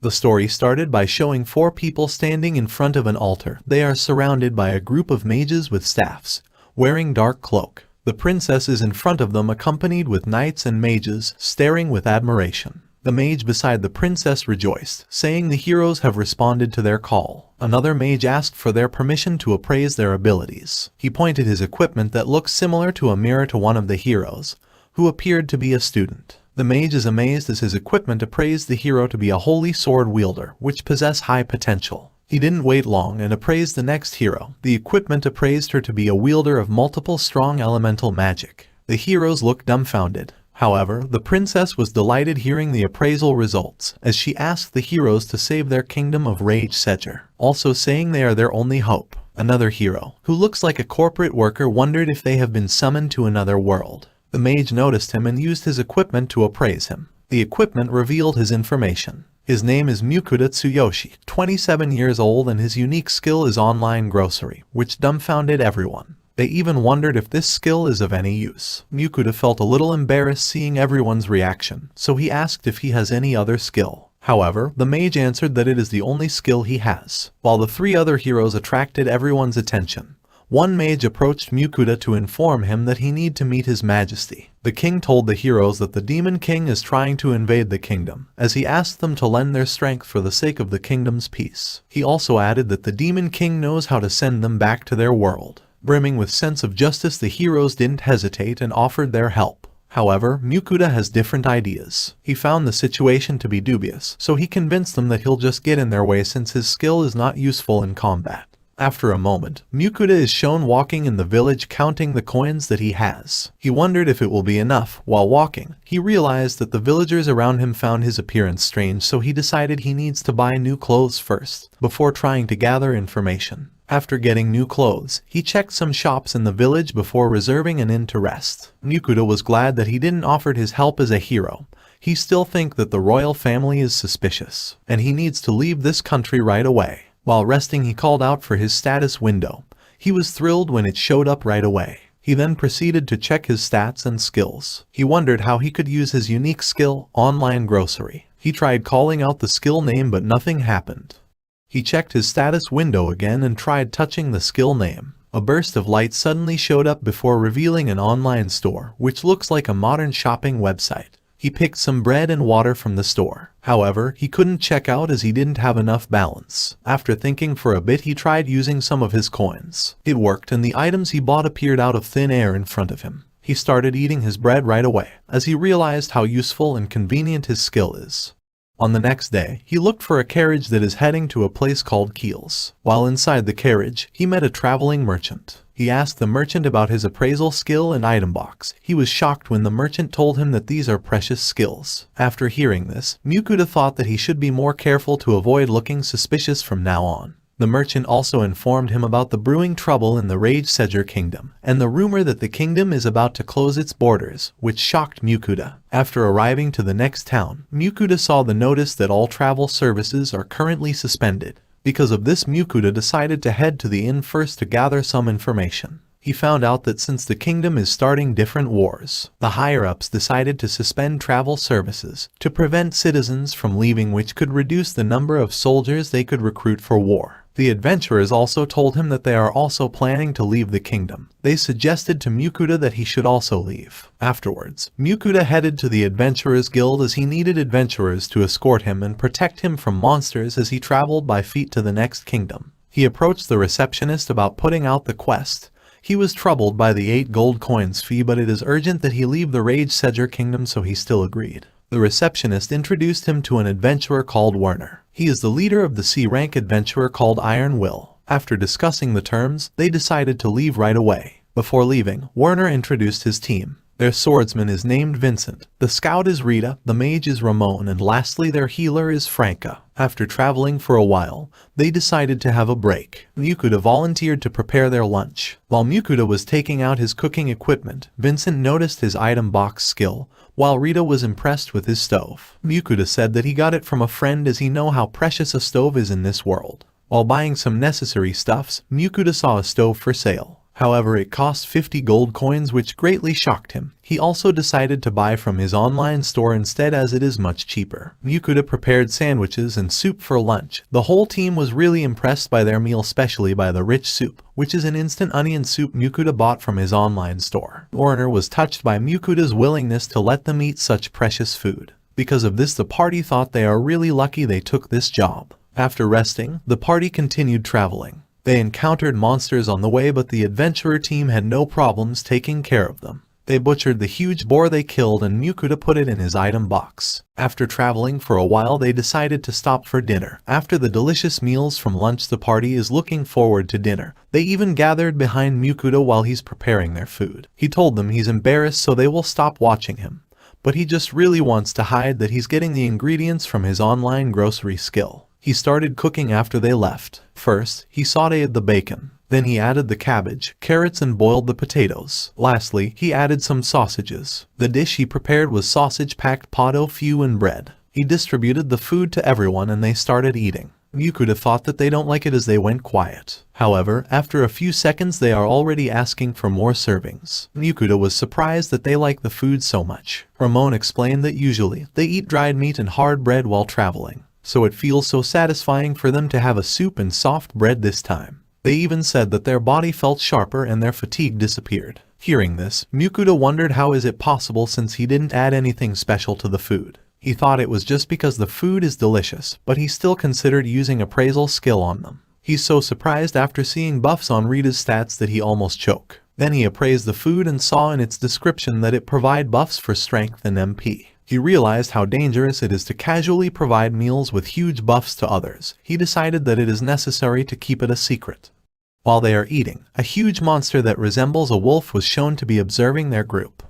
The story started by showing 4 people standing in front of an altar. They are surrounded by a group of mages with staffs, wearing dark cloak. The princess is in front of them accompanied with knights and mages, staring with admiration. The mage beside the princess rejoiced, saying the heroes have responded to their call. Another mage asked for their permission to appraise their abilities. He pointed his equipment that looked similar to a mirror to one of the heroes, who appeared to be a student. The mage is amazed as his equipment appraised the hero to be a holy sword wielder, which possess high potential. He didn't wait long and appraised the next hero. The equipment appraised her to be a wielder of multiple strong elemental magic. The heroes looked dumbfounded. However, the princess was delighted hearing the appraisal results, as she asked the heroes to save their kingdom of Rage Sedger, also saying they are their only hope. Another hero, who looks like a corporate worker, wondered if they have been summoned to another world. The mage noticed him and used his equipment to appraise him. The equipment revealed his information. His name is Mukoda Tsuyoshi, 27 years old, and his unique skill is online grocery, which dumbfounded everyone. They even wondered if this skill is of any use. Mukoda felt a little embarrassed seeing everyone's reaction, so he asked if he has any other skill. However, the mage answered that it is the only skill he has. While the 3 other heroes attracted everyone's attention, one mage approached Mukoda to inform him that he need to meet his majesty. The king told the heroes that the demon king is trying to invade the kingdom, as he asked them to lend their strength for the sake of the kingdom's peace. He also added that the demon king knows how to send them back to their world. Brimming with sense of justice, the heroes didn't hesitate and offered their help. However, Mukoda has different ideas. He found the situation to be dubious, so he convinced them that he'll just get in their way since his skill is not useful in combat. After a moment, Mukoda is shown walking in the village counting the coins that he has. He wondered if it will be enough. While walking, he realized that the villagers around him found his appearance strange, so he decided he needs to buy new clothes first, before trying to gather information. After getting new clothes, he checked some shops in the village before reserving an inn to rest. Mukoda was glad that he didn't offer his help as a hero. He still thinks that the royal family is suspicious, and he needs to leave this country right away. While resting, he called out for his status window. He was thrilled when it showed up right away. He then proceeded to check his stats and skills. He wondered how he could use his unique skill, online grocery. He tried calling out the skill name, but nothing happened. He checked his status window again and tried touching the skill name. A burst of light suddenly showed up before revealing an online store, which looks like a modern shopping website. He picked some bread and water from the store. However, he couldn't check out as he didn't have enough balance. After thinking for a bit, he tried using some of his coins. It worked, and the items he bought appeared out of thin air in front of him. He started eating his bread right away, as he realized how useful and convenient his skill is. On the next day, he looked for a carriage that is heading to a place called Keels. While inside the carriage, he met a traveling merchant. He asked the merchant about his appraisal skill and item box. He was shocked when the merchant told him that these are precious skills. After hearing this, Mukoda thought that he should be more careful to avoid looking suspicious from now on. The merchant also informed him about the brewing trouble in the Rage Sedger kingdom, and the rumor that the kingdom is about to close its borders, which shocked Mukoda. After arriving to the next town, Mukoda saw the notice that all travel services are currently suspended. Because of this, Mukoda decided to head to the inn first to gather some information. He found out that since the kingdom is starting different wars, the higher-ups decided to suspend travel services to prevent citizens from leaving, which could reduce the number of soldiers they could recruit for war. The adventurers also told him that they are also planning to leave the kingdom. They suggested to Mukoda that he should also leave. Afterwards, Mukoda headed to the Adventurers Guild as he needed adventurers to escort him and protect him from monsters as he traveled by feet to the next kingdom. He approached the receptionist about putting out the quest. He was troubled by the 8 gold coins fee, but it is urgent that he leave the Rage Sedger kingdom, so he still agreed. The receptionist introduced him to an adventurer called Werner. He is the leader of the C-rank adventurer called Iron Will. After discussing the terms, they decided to leave right away. Before leaving, Werner introduced his team. Their swordsman is named Vincent, the scout is Rita, the mage is Ramon, and lastly their healer is Franca. After traveling for a while, they decided to have a break. Mukoda volunteered to prepare their lunch. While Mukoda was taking out his cooking equipment, Vincent noticed his item box skill, while Rita was impressed with his stove. Mukoda said that he got it from a friend as he know how precious a stove is in this world. While buying some necessary stuffs, Mukoda saw a stove for sale. However, it cost 50 gold coins, which greatly shocked him. He also decided to buy from his online store instead, as it is much cheaper. Mukoda prepared sandwiches and soup for lunch. The whole team was really impressed by their meal, especially by the rich soup, which is an instant onion soup Mukoda bought from his online store. Warner was touched by Mukoda's willingness to let them eat such precious food. Because of this, the party thought they are really lucky they took this job. After resting, the party continued traveling. They encountered monsters on the way, but the adventurer team had no problems taking care of them. They butchered the huge boar they killed, and Mukoda put it in his item box. After traveling for a while, they decided to stop for dinner. After the delicious meals from lunch, the party is looking forward to dinner. They even gathered behind Mukoda while he's preparing their food. He told them he's embarrassed, so they will stop watching him. But he just really wants to hide that he's getting the ingredients from his online grocery skill. He started cooking after they left. First, he sautéed the bacon. Then he added the cabbage, carrots, and boiled the potatoes. Lastly, he added some sausages. The dish he prepared was sausage-packed pot au feu and bread. He distributed the food to everyone and they started eating. Mukoda thought that they don't like it as they went quiet. However, after a few seconds they are already asking for more servings. Mukoda was surprised that they like the food so much. Ramon explained that usually they eat dried meat and hard bread while traveling, so it feels so satisfying for them to have a soup and soft bread this time. They even said that their body felt sharper and their fatigue disappeared. Hearing this, Mukoda wondered how is it possible since he didn't add anything special to the food. He thought it was just because the food is delicious, but he still considered using appraisal skill on them. He's so surprised after seeing buffs on Rita's stats that he almost choked. Then he appraised the food and saw in its description that it provide buffs for strength and MP. He realized how dangerous it is to casually provide meals with huge buffs to others. He decided that it is necessary to keep it a secret. While they are eating, a huge monster that resembles a wolf was shown to be observing their group.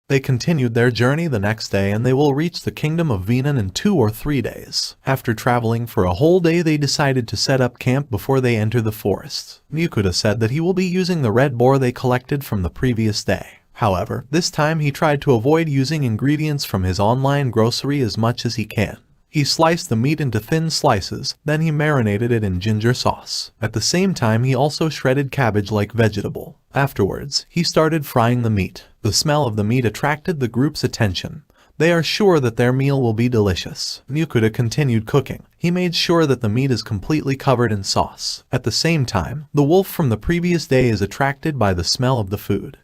They continued their journey the next day and they will reach the kingdom of Venan in 2 or 3 days. After traveling for a whole day, they decided to set up camp before they enter the forest. Mukoda said that he will be using the red boar they collected from the previous day. However, this time he tried to avoid using ingredients from his online grocery as much as he can. He sliced the meat into thin slices, then he marinated it in ginger sauce. At the same time, he also shredded cabbage like vegetable. Afterwards, he started frying the meat. The smell of the meat attracted the group's attention. They are sure that their meal will be delicious. Mukoda continued cooking. He made sure that the meat is completely covered in sauce. At the same time, the wolf from the previous day is attracted by the smell of the food.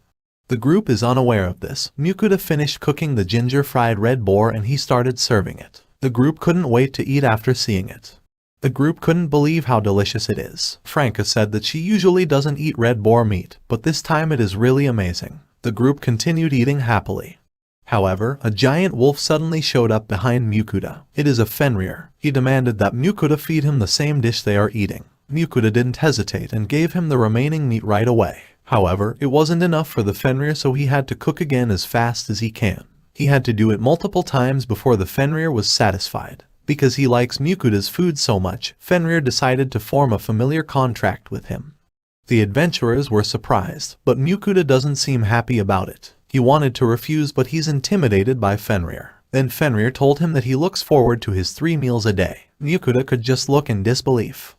The group is unaware of this. Mukoda finished cooking the ginger-fried red boar and he started serving it. The group couldn't wait to eat after seeing it. The group couldn't believe how delicious it is. Franca said that she usually doesn't eat red boar meat, but this time it is really amazing. The group continued eating happily. However, a giant wolf suddenly showed up behind Mukoda. It is a Fenrir. He demanded that Mukoda feed him the same dish they are eating. Mukoda didn't hesitate and gave him the remaining meat right away. However, it wasn't enough for the Fenrir, so he had to cook again as fast as he can. He had to do it multiple times before the Fenrir was satisfied. Because he likes Mukoda's food so much, Fenrir decided to form a familiar contract with him. The adventurers were surprised, but Mukoda doesn't seem happy about it. He wanted to refuse, but he's intimidated by Fenrir. Then Fenrir told him that he looks forward to his 3 meals a day. Mukoda could just look in disbelief.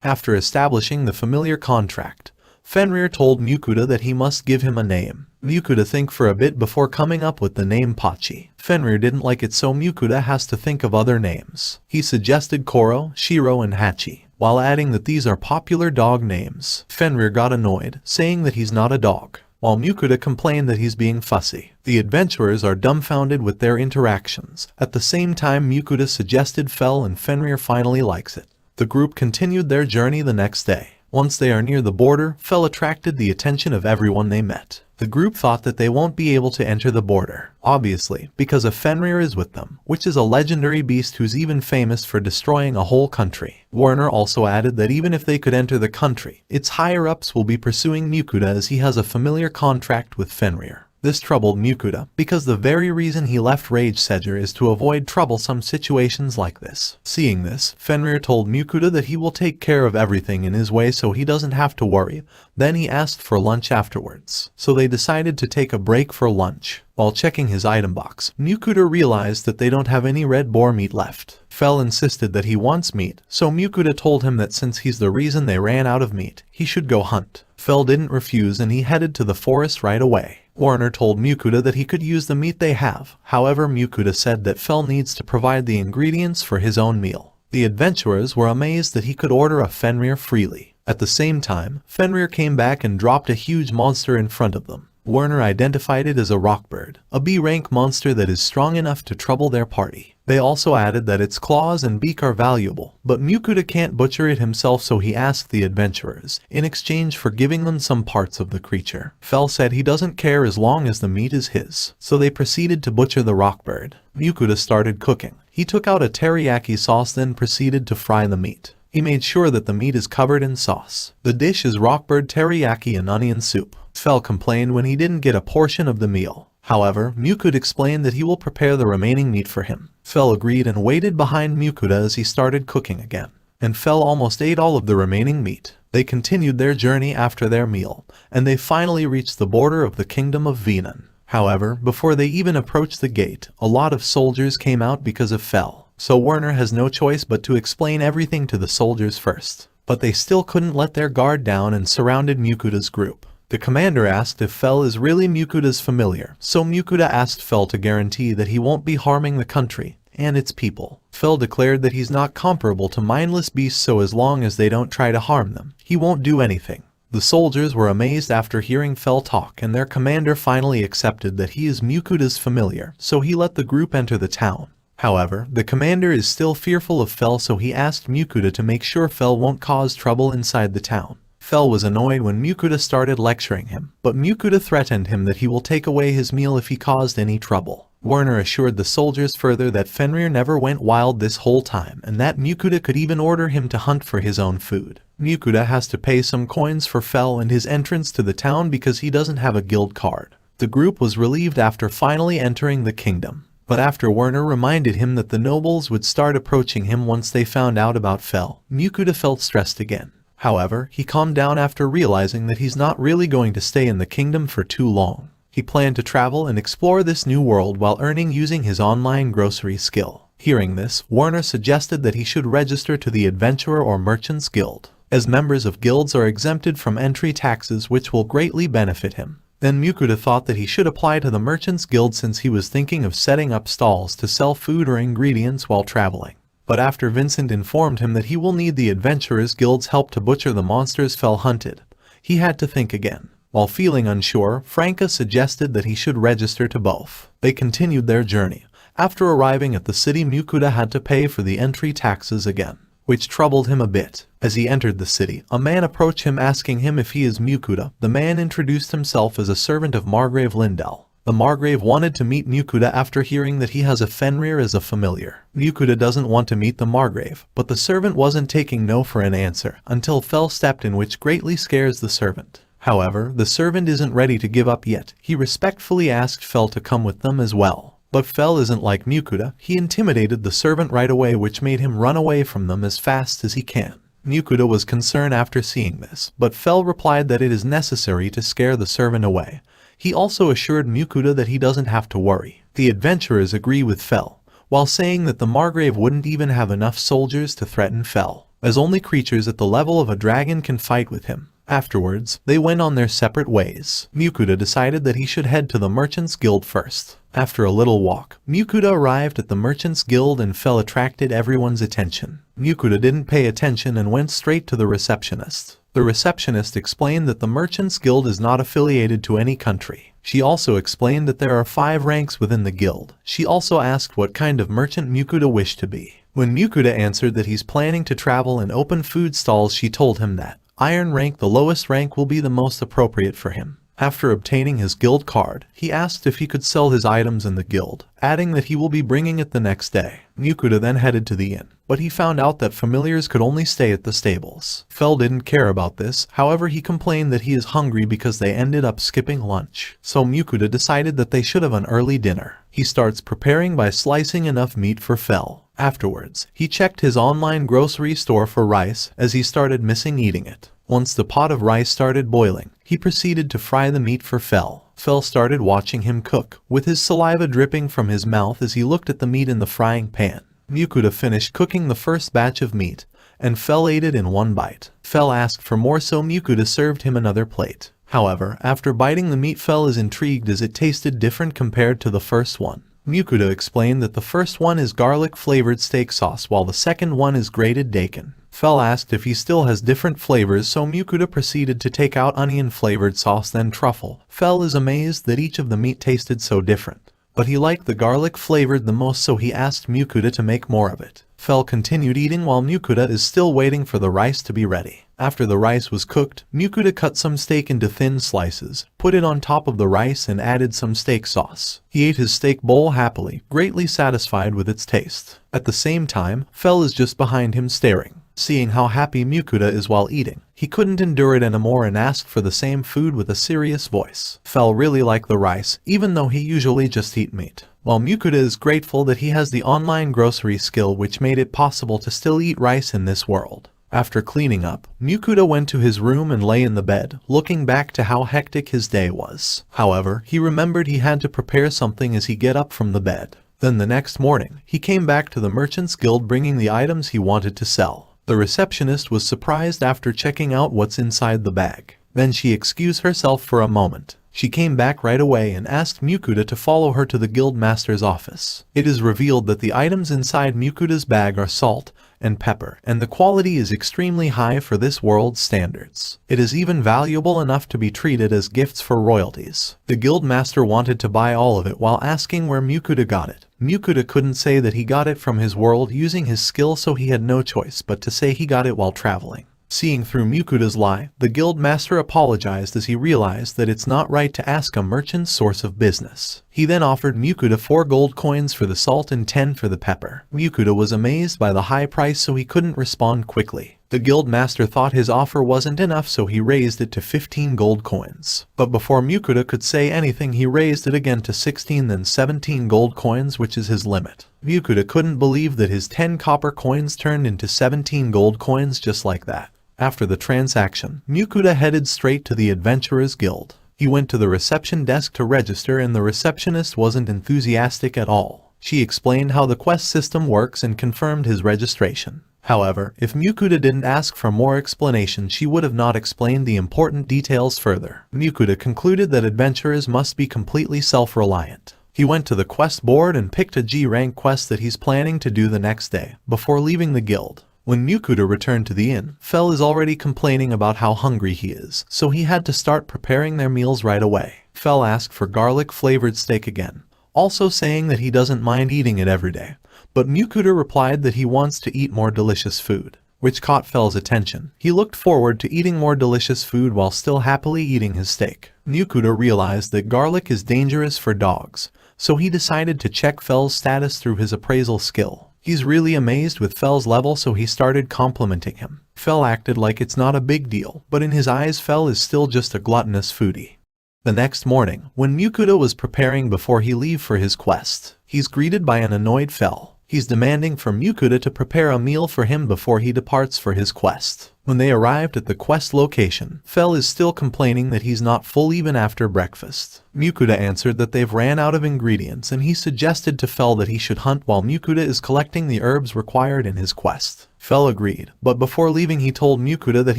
After establishing the familiar contract, Fenrir told Mukoda that he must give him a name. Mukoda think for a bit before coming up with the name Pachi. Fenrir didn't like it, so Mukoda has to think of other names. He suggested Koro, Shiro, and Hachi, while adding that these are popular dog names. Fenrir got annoyed, saying that he's not a dog, while Mukoda complained that he's being fussy. The adventurers are dumbfounded with their interactions. At the same time, Mukoda suggested Fel and Fenrir finally likes it. The group continued their journey the next day. Once they are near the border, Fel attracted the attention of everyone they met. The group thought that they won't be able to enter the border, obviously, because a Fenrir is with them, which is a legendary beast who's even famous for destroying a whole country. Warner also added that even if they could enter the country, its higher-ups will be pursuing Mukoda as he has a familiar contract with Fenrir. This troubled Mukoda, because the very reason he left Rage Sedger is to avoid troublesome situations like this. Seeing this, Fenrir told Mukoda that he will take care of everything in his way so he doesn't have to worry. Then he asked for lunch afterwards. So they decided to take a break for lunch. While checking his item box, Mukoda realized that they don't have any red boar meat left. Fel insisted that he wants meat, so Mukoda told him that since he's the reason they ran out of meat, he should go hunt. Fel didn't refuse and he headed to the forest right away. Warner told Mukoda that he could use the meat they have, however Mukoda said that Fel needs to provide the ingredients for his own meal. The adventurers were amazed that he could order a Fenrir freely. At the same time, Fenrir came back and dropped a huge monster in front of them. Warner identified it as a rockbird, a B-rank monster that is strong enough to trouble their party. They also added that its claws and beak are valuable, but Mukoda can't butcher it himself, so he asked the adventurers, in exchange for giving them some parts of the creature. Fel said he doesn't care as long as the meat is his, so they proceeded to butcher the rockbird. Mukoda started cooking. He took out a teriyaki sauce, then proceeded to fry the meat. He made sure that the meat is covered in sauce. The dish is rockbird teriyaki and onion soup. Fel complained when he didn't get a portion of the meal. However, Mukoda explained that he will prepare the remaining meat for him. Fel agreed and waited behind Mukoda as he started cooking again. And Fel almost ate all of the remaining meat. They continued their journey after their meal, and they finally reached the border of the kingdom of Venan. However, before they even approached the gate, a lot of soldiers came out because of Fel. So Warner has no choice but to explain everything to the soldiers first. But they still couldn't let their guard down and surrounded Mukoda's group. The commander asked if Fel is really Mukoda's familiar, so Mukoda asked Fel to guarantee that he won't be harming the country and its people. Fel declared that he's not comparable to mindless beasts, so as long as they don't try to harm them, he won't do anything. The soldiers were amazed after hearing Fel talk, and their commander finally accepted that he is Mukoda's familiar, so he let the group enter the town. However, the commander is still fearful of Fel, so he asked Mukoda to make sure Fel won't cause trouble inside the town. Fel was annoyed when Mukoda started lecturing him, but Mukoda threatened him that he will take away his meal if he caused any trouble. Warner assured the soldiers further that Fenrir never went wild this whole time, and that Mukoda could even order him to hunt for his own food. Mukoda has to pay some coins for Fel and his entrance to the town because he doesn't have a guild card. The group was relieved after finally entering the kingdom. But after Warner reminded him that the nobles would start approaching him once they found out about Fel, Mukoda felt stressed again. However, he calmed down after realizing that he's not really going to stay in the kingdom for too long. He planned to travel and explore this new world while earning using his online grocery skill. Hearing this, Warner suggested that he should register to the Adventurer or Merchants Guild, as members of guilds are exempted from entry taxes, which will greatly benefit him. Then Mukoda thought that he should apply to the Merchants Guild since he was thinking of setting up stalls to sell food or ingredients while traveling. But after Vincent informed him that he will need the Adventurers Guild's help to butcher the monsters Fel hunted, he had to think again. While feeling unsure, Franca suggested that he should register to both. They continued their journey. After arriving at the city, Mukoda had to pay for the entry taxes again, which troubled him a bit. As he entered the city, a man approached him asking him if he is Mukoda. The man introduced himself as a servant of Margrave Lindell. The Margrave wanted to meet Mukoda after hearing that he has a Fenrir as a familiar. Mukoda doesn't want to meet the Margrave, but the servant wasn't taking no for an answer until Fel stepped in, which greatly scares the servant. However, the servant isn't ready to give up yet. He respectfully asked Fel to come with them as well. But Fel isn't like Mukoda. He intimidated the servant right away, which made him run away from them as fast as he can. Mukoda was concerned after seeing this, but Fel replied that it is necessary to scare the servant away. He also assured Mukoda that he doesn't have to worry. The adventurers agree with Fel, while saying that the Margrave wouldn't even have enough soldiers to threaten Fel, as only creatures at the level of a dragon can fight with him. Afterwards, they went on their separate ways. Mukoda decided that he should head to the Merchants Guild first. After a little walk, Mukoda arrived at the Merchants Guild and Fel attracted everyone's attention. Mukoda didn't pay attention and went straight to the receptionist. The receptionist explained that the Merchants Guild is not affiliated to any country. She also explained that there are 5 ranks within the guild. She also asked what kind of merchant Mukoda wished to be. When Mukoda answered that he's planning to travel and open food stalls, she told him that Iron rank, the lowest rank, will be the most appropriate for him. After obtaining his guild card, he asked if he could sell his items in the guild, adding that he will be bringing it the next day. Mukoda then headed to the inn, but he found out that familiars could only stay at the stables. Fel didn't care about this, however he complained that he is hungry because they ended up skipping lunch. So Mukoda decided that they should have an early dinner. He starts preparing by slicing enough meat for Fel. Afterwards, he checked his online grocery store for rice, as he started missing eating it. Once the pot of rice started boiling, he proceeded to fry the meat for Fel. Fel started watching him cook, with his saliva dripping from his mouth as he looked at the meat in the frying pan. Mukoda finished cooking the first batch of meat, and Fel ate it in one bite. Fel asked for more, so Mukoda served him another plate. However, after biting the meat, Fel is intrigued as it tasted different compared to the first one. Mukoda explained that the first one is garlic-flavored steak sauce while the second one is grated bacon. Fel asked if he still has different flavors, so Mukoda proceeded to take out onion-flavored sauce then truffle. Fel is amazed that each of the meat tasted so different, but he liked the garlic-flavored the most, so he asked Mukoda to make more of it. Fel continued eating while Mukoda is still waiting for the rice to be ready. After the rice was cooked, Mukoda cut some steak into thin slices, put it on top of the rice and added some steak sauce. He ate his steak bowl happily, greatly satisfied with its taste. At the same time, Fel is just behind him staring. Seeing how happy Mukoda is while eating, he couldn't endure it anymore and asked for the same food with a serious voice. Fel really liked the rice, even though he usually just eat meat. While Mukoda is grateful that he has the online grocery skill which made it possible to still eat rice in this world. After cleaning up, Mukoda went to his room and lay in the bed, looking back to how hectic his day was. However, he remembered he had to prepare something as he get up from the bed. Then the next morning, he came back to the Merchants Guild bringing the items he wanted to sell. The receptionist was surprised after checking out what's inside the bag. Then she excused herself for a moment. She came back right away and asked Mukoda to follow her to the guild master's office. It is revealed that the items inside Mukoda's bag are salt and pepper, and the quality is extremely high for this world's standards. It is even valuable enough to be treated as gifts for royalties. The guild master wanted to buy all of it while asking where Mukoda got it. Mukoda couldn't say that he got it from his world using his skill, so he had no choice but to say he got it while traveling. Seeing through Mukoda's lie, the guild master apologized as he realized that it's not right to ask a merchant's source of business. He then offered Mukoda 4 gold coins for the salt and 10 for the pepper. Mukoda was amazed by the high price, so he couldn't respond quickly. The guild master thought his offer wasn't enough, so he raised it to 15 gold coins. But before Mukoda could say anything, he raised it again to 16, then 17 gold coins, which is his limit. Mukoda couldn't believe that his 10 copper coins turned into 17 gold coins just like that. After the transaction, Mukoda headed straight to the Adventurers Guild. He went to the reception desk to register, and the receptionist wasn't enthusiastic at all. She explained how the quest system works and confirmed his registration. However, if Mukoda didn't ask for more explanation, she would have not explained the important details further. Mukoda concluded that adventurers must be completely self-reliant. He went to the quest board and picked a G-rank quest that he's planning to do the next day, before leaving the guild. When Mukoda returned to the inn, Fel is already complaining about how hungry he is, so he had to start preparing their meals right away. Fel asked for garlic-flavored steak again, also saying that he doesn't mind eating it every day. But Mukoda replied that he wants to eat more delicious food, which caught Fel's attention. He looked forward to eating more delicious food while still happily eating his steak. Mukoda realized that garlic is dangerous for dogs, so he decided to check Fel's status through his appraisal skill. He's really amazed with Fel's level, so he started complimenting him. Fel acted like it's not a big deal, but in his eyes Fel is still just a gluttonous foodie. The next morning, when Mukoda was preparing before he leave for his quest, he's greeted by an annoyed Fel. He's demanding for Mukoda to prepare a meal for him before he departs for his quest. When they arrived at the quest location, Fel is still complaining that he's not full even after breakfast. Mukoda answered that they've ran out of ingredients, and he suggested to Fel that he should hunt while Mukoda is collecting the herbs required in his quest. Fel agreed, but before leaving he told Mukoda that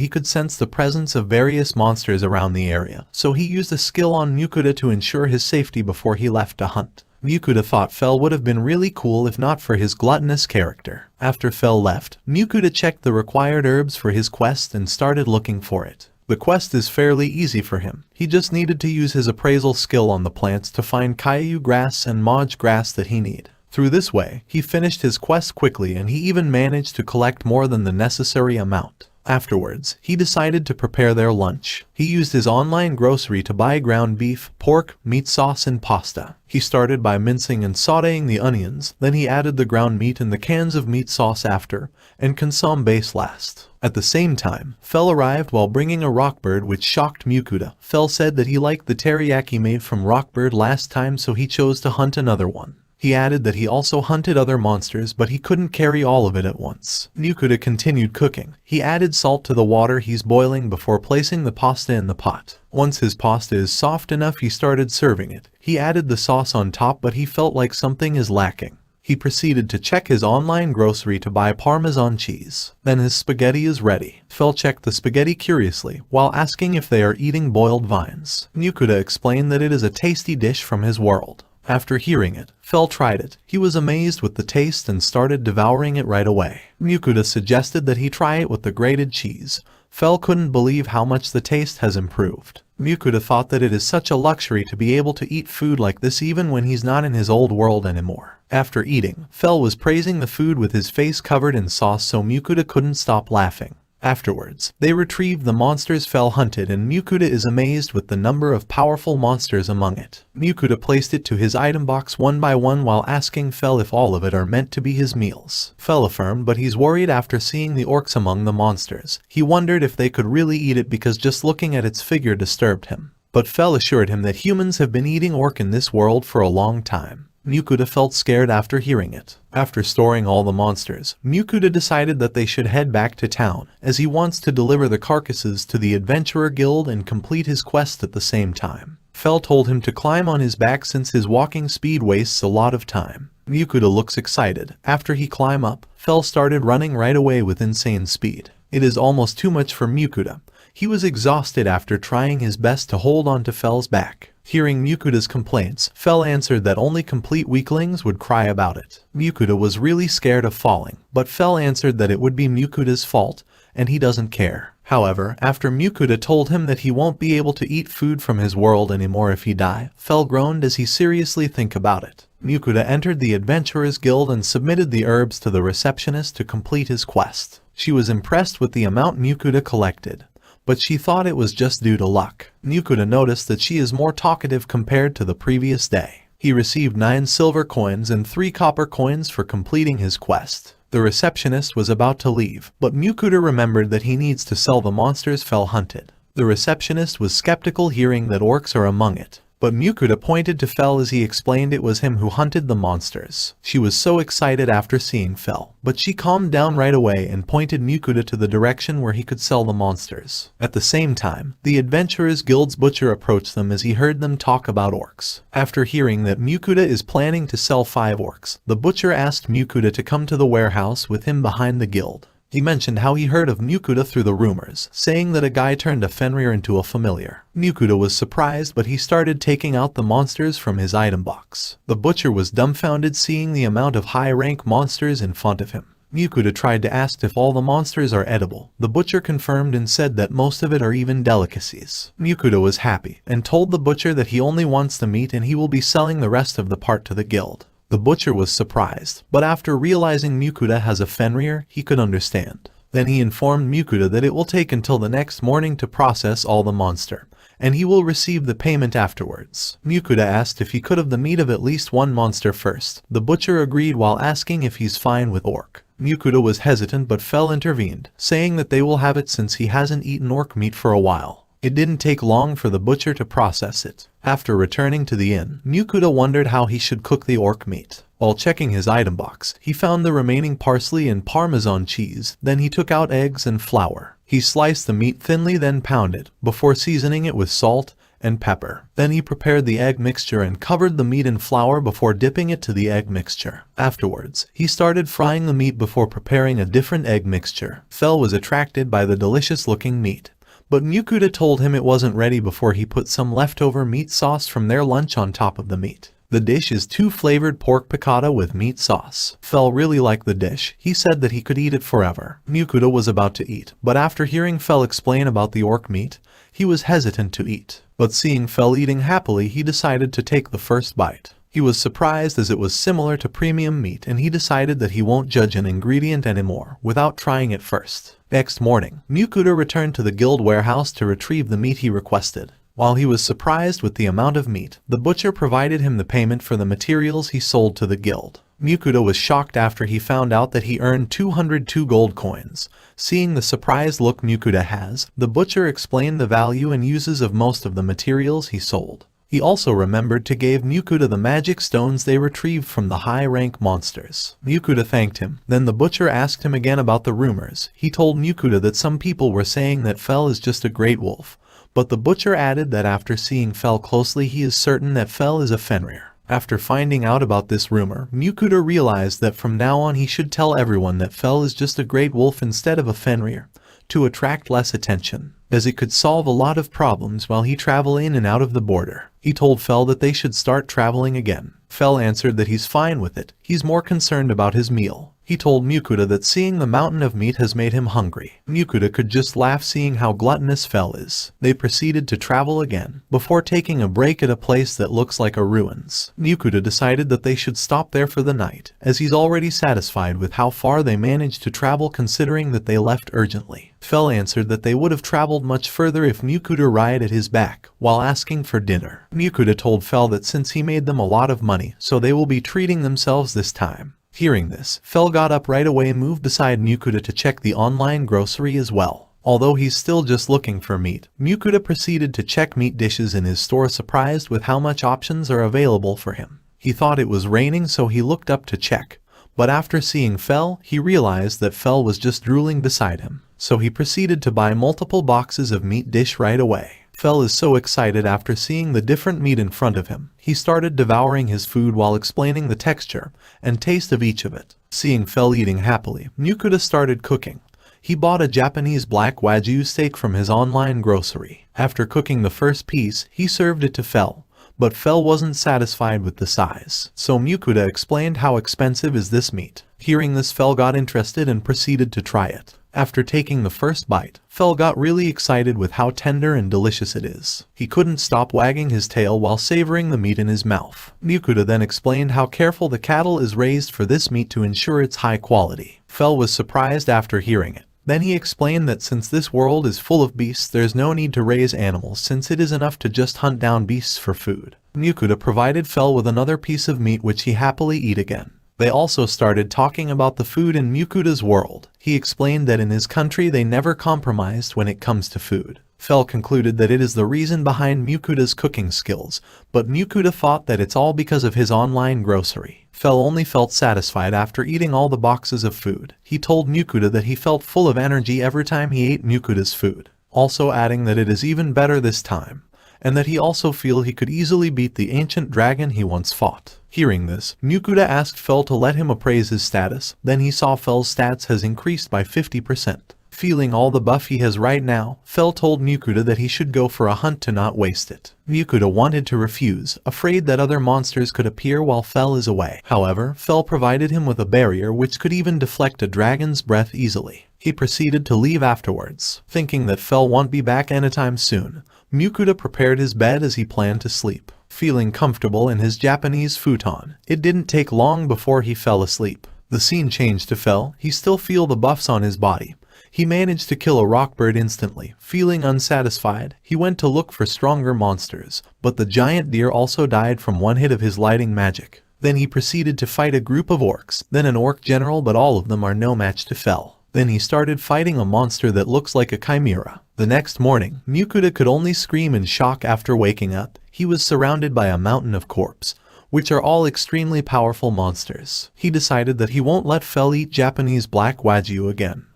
he could sense the presence of various monsters around the area, so he used a skill on Mukoda to ensure his safety before he left to hunt. Mukoda thought Fel would have been really cool if not for his gluttonous character. After Fel left, Mukoda checked the required herbs for his quest and started looking for it. The quest is fairly easy for him. He just needed to use his appraisal skill on the plants to find Caillou grass and Moj grass that he need. Through this way, he finished his quest quickly, and he even managed to collect more than the necessary amount. Afterwards, he decided to prepare their lunch. He used his online grocery to buy ground beef, pork, meat sauce, and pasta. He started by mincing and sautéing the onions, then he added the ground meat and the cans of meat sauce after, and consomme base last. At the same time, Fel arrived while bringing a rockbird, which shocked Mukoda. Fel said that he liked the teriyaki made from rockbird last time, so he chose to hunt another one. He added that he also hunted other monsters, but he couldn't carry all of it at once. Mukoda continued cooking. He added salt to the water he's boiling before placing the pasta in the pot. Once his pasta is soft enough, he started serving it. He added the sauce on top, but he felt like something is lacking. He proceeded to check his online grocery to buy Parmesan cheese. Then his spaghetti is ready. Fel checked the spaghetti curiously, while asking if they are eating boiled vines. Mukoda explained that it is a tasty dish from his world. After hearing it, Fel tried it. He was amazed with the taste and started devouring it right away. Mukoda suggested that he try it with the grated cheese. Fel couldn't believe how much the taste has improved. Mukoda thought that it is such a luxury to be able to eat food like this even when he's not in his old world anymore. After eating, Fel was praising the food with his face covered in sauce, so Mukoda couldn't stop laughing. Afterwards, they retrieved the monsters Fel hunted, and Mukoda is amazed with the number of powerful monsters among it. Mukoda placed it to his item box one by one while asking Fel if all of it are meant to be his meals. Fel affirmed, but he's worried after seeing the orcs among the monsters. He wondered if they could really eat it because just looking at its figure disturbed him. But Fel assured him that humans have been eating orc in this world for a long time. Mukoda felt scared after hearing it. After storing all the monsters, Mukoda decided that they should head back to town, as he wants to deliver the carcasses to the Adventurer Guild and complete his quest at the same time. Fel told him to climb on his back since his walking speed wastes a lot of time. Mukoda looks excited. After he climbed up, Fel started running right away with insane speed. It is almost too much for Mukoda. He was exhausted after trying his best to hold on to Fel's back. Hearing Mukoda's complaints, Fel answered that only complete weaklings would cry about it. Mukoda was really scared of falling, but Fel answered that it would be Mukoda's fault, and he doesn't care. However, after Mukoda told him that he won't be able to eat food from his world anymore if he die, Fel groaned as he seriously think about it. Mukoda entered the Adventurers Guild and submitted the herbs to the receptionist to complete his quest. She was impressed with the amount Mukoda collected, but she thought it was just due to luck. Mukoda noticed that she is more talkative compared to the previous day. He received 9 silver coins and 3 copper coins for completing his quest. The receptionist was about to leave, but Mukoda remembered that he needs to sell the monsters Fel hunted. The receptionist was skeptical hearing that orcs are among it, but Mukoda pointed to Fel as he explained it was him who hunted the monsters. She was so excited after seeing Fel, but she calmed down right away and pointed Mukoda to the direction where he could sell the monsters. At the same time, the Adventurers Guild's butcher approached them as he heard them talk about orcs. After hearing that Mukoda is planning to sell 5 orcs, the butcher asked Mukoda to come to the warehouse with him behind the guild. He mentioned how he heard of Mukoda through the rumors, saying that a guy turned a Fenrir into a familiar. Mukoda was surprised, but he started taking out the monsters from his item box. The butcher was dumbfounded seeing the amount of high-rank monsters in front of him. Mukoda tried to ask if all the monsters are edible. The butcher confirmed and said that most of it are even delicacies. Mukoda was happy, and told the butcher that he only wants the meat and he will be selling the rest of the part to the guild. The butcher was surprised, but after realizing Mukoda has a Fenrir, he could understand. Then he informed Mukoda that it will take until the next morning to process all the monster, and he will receive the payment afterwards. Mukoda asked if he could have the meat of at least 1 monster first. The butcher agreed while asking if he's fine with orc. Mukoda was hesitant, but Fel intervened, saying that they will have it since he hasn't eaten orc meat for a while. It didn't take long for the butcher to process it. After returning to the inn, Mukoda wondered how he should cook the orc meat. While checking his item box, he found the remaining parsley and Parmesan cheese. Then he took out eggs and flour. He sliced the meat thinly, then pounded, before seasoning it with salt and pepper. Then he prepared the egg mixture and covered the meat in flour before dipping it to the egg mixture. Afterwards, he started frying the meat before preparing a different egg mixture. Fel was attracted by the delicious-looking meat, but Mukoda told him it wasn't ready before he put some leftover meat sauce from their lunch on top of the meat. The dish is 2 flavored pork piccata with meat sauce. Fel really liked the dish. He said that he could eat it forever. Mukoda was about to eat, but after hearing Fel explain about the orc meat, he was hesitant to eat. But seeing Fel eating happily, he decided to take the first bite. He was surprised as it was similar to premium meat, and he decided that he won't judge an ingredient anymore without trying it first. Next morning, Mukoda returned to the guild warehouse to retrieve the meat he requested. While he was surprised with the amount of meat, the butcher provided him the payment for the materials he sold to the guild. Mukoda was shocked after he found out that he earned 202 gold coins. Seeing the surprised look Mukoda has, the butcher explained the value and uses of most of the materials he sold. He also remembered to give Mukoda the magic stones they retrieved from the high-rank monsters. Mukoda thanked him. Then the butcher asked him again about the rumors. He told Mukoda that some people were saying that Fel is just a great wolf, but the butcher added that after seeing Fel closely he is certain that Fel is a Fenrir. After finding out about this rumor, Mukoda realized that from now on he should tell everyone that Fel is just a great wolf instead of a Fenrir, to attract less attention, as it could solve a lot of problems while he travel in and out of the border. He told Fel that they should start traveling again. Fel answered that he's fine with it, he's more concerned about his meal. He told Mukoda that seeing the mountain of meat has made him hungry. Mukoda could just laugh seeing how gluttonous Fel is. They proceeded to travel again, before taking a break at a place that looks like a ruins. Mukoda decided that they should stop there for the night, as he's already satisfied with how far they managed to travel considering that they left urgently. Fel answered that they would have traveled much further if Mukoda ride at his back, while asking for dinner. Mukoda told Fel that since he made them a lot of money, so they will be treating themselves this time. Hearing this, Fel got up right away and moved beside Mukoda to check the online grocery as well. Although he's still just looking for meat, Mukoda proceeded to check meat dishes in his store, surprised with how much options are available for him. He thought it was raining, so he looked up to check, but after seeing Fel, he realized that Fel was just drooling beside him. So he proceeded to buy multiple boxes of meat dish right away. Fel is so excited after seeing the different meat in front of him. He started devouring his food while explaining the texture and taste of each of it. Seeing Fel eating happily, Mukoda started cooking. He bought a Japanese black Wagyu steak from his online grocery. After cooking the first piece, he served it to Fel, but Fel wasn't satisfied with the size. So Mukoda explained how expensive is this meat. Hearing this, Fel got interested and proceeded to try it. After taking the first bite, Fel got really excited with how tender and delicious it is. He couldn't stop wagging his tail while savoring the meat in his mouth. Mukoda then explained how careful the cattle is raised for this meat to ensure its high quality. Fel was surprised after hearing it. Then he explained that since this world is full of beasts, there's no need to raise animals since it is enough to just hunt down beasts for food. Mukoda provided Fel with another piece of meat which he happily ate again. They also started talking about the food in Mukoda's world. He explained that in his country they never compromised when it comes to food. Fel concluded that it is the reason behind Mukoda's cooking skills, but Mukoda thought that it's all because of his online grocery. Fel only felt satisfied after eating all the boxes of food. He told Mukoda that he felt full of energy every time he ate Mukoda's food, also adding that it is even better this time, and that he also feels he could easily beat the ancient dragon he once fought. Hearing this, Mukoda asked Fel to let him appraise his status. Then he saw Fel's stats has increased by 50%. Feeling all the buff he has right now, Fel told Mukoda that he should go for a hunt to not waste it. Mukoda wanted to refuse, afraid that other monsters could appear while Fel is away. However, Fel provided him with a barrier which could even deflect a dragon's breath easily. He proceeded to leave afterwards. Thinking that Fel won't be back anytime soon, Mukoda prepared his bed as he planned to sleep. Feeling comfortable in his Japanese futon, it didn't take long before he fell asleep. The scene changed to Fel. He still feel the buffs on his body. He managed to kill a rockbird instantly. Feeling unsatisfied, he went to look for stronger monsters, but the giant deer also died from one hit of his lighting magic. Then he proceeded to fight a group of orcs, then an orc general, but all of them are no match to Fel. Then he started fighting a monster that looks like a chimera. The next morning, Mukoda could only scream in shock after waking up. He was surrounded by a mountain of corpses, which are all extremely powerful monsters. He decided that he won't let Fel eat Japanese black Wagyu again.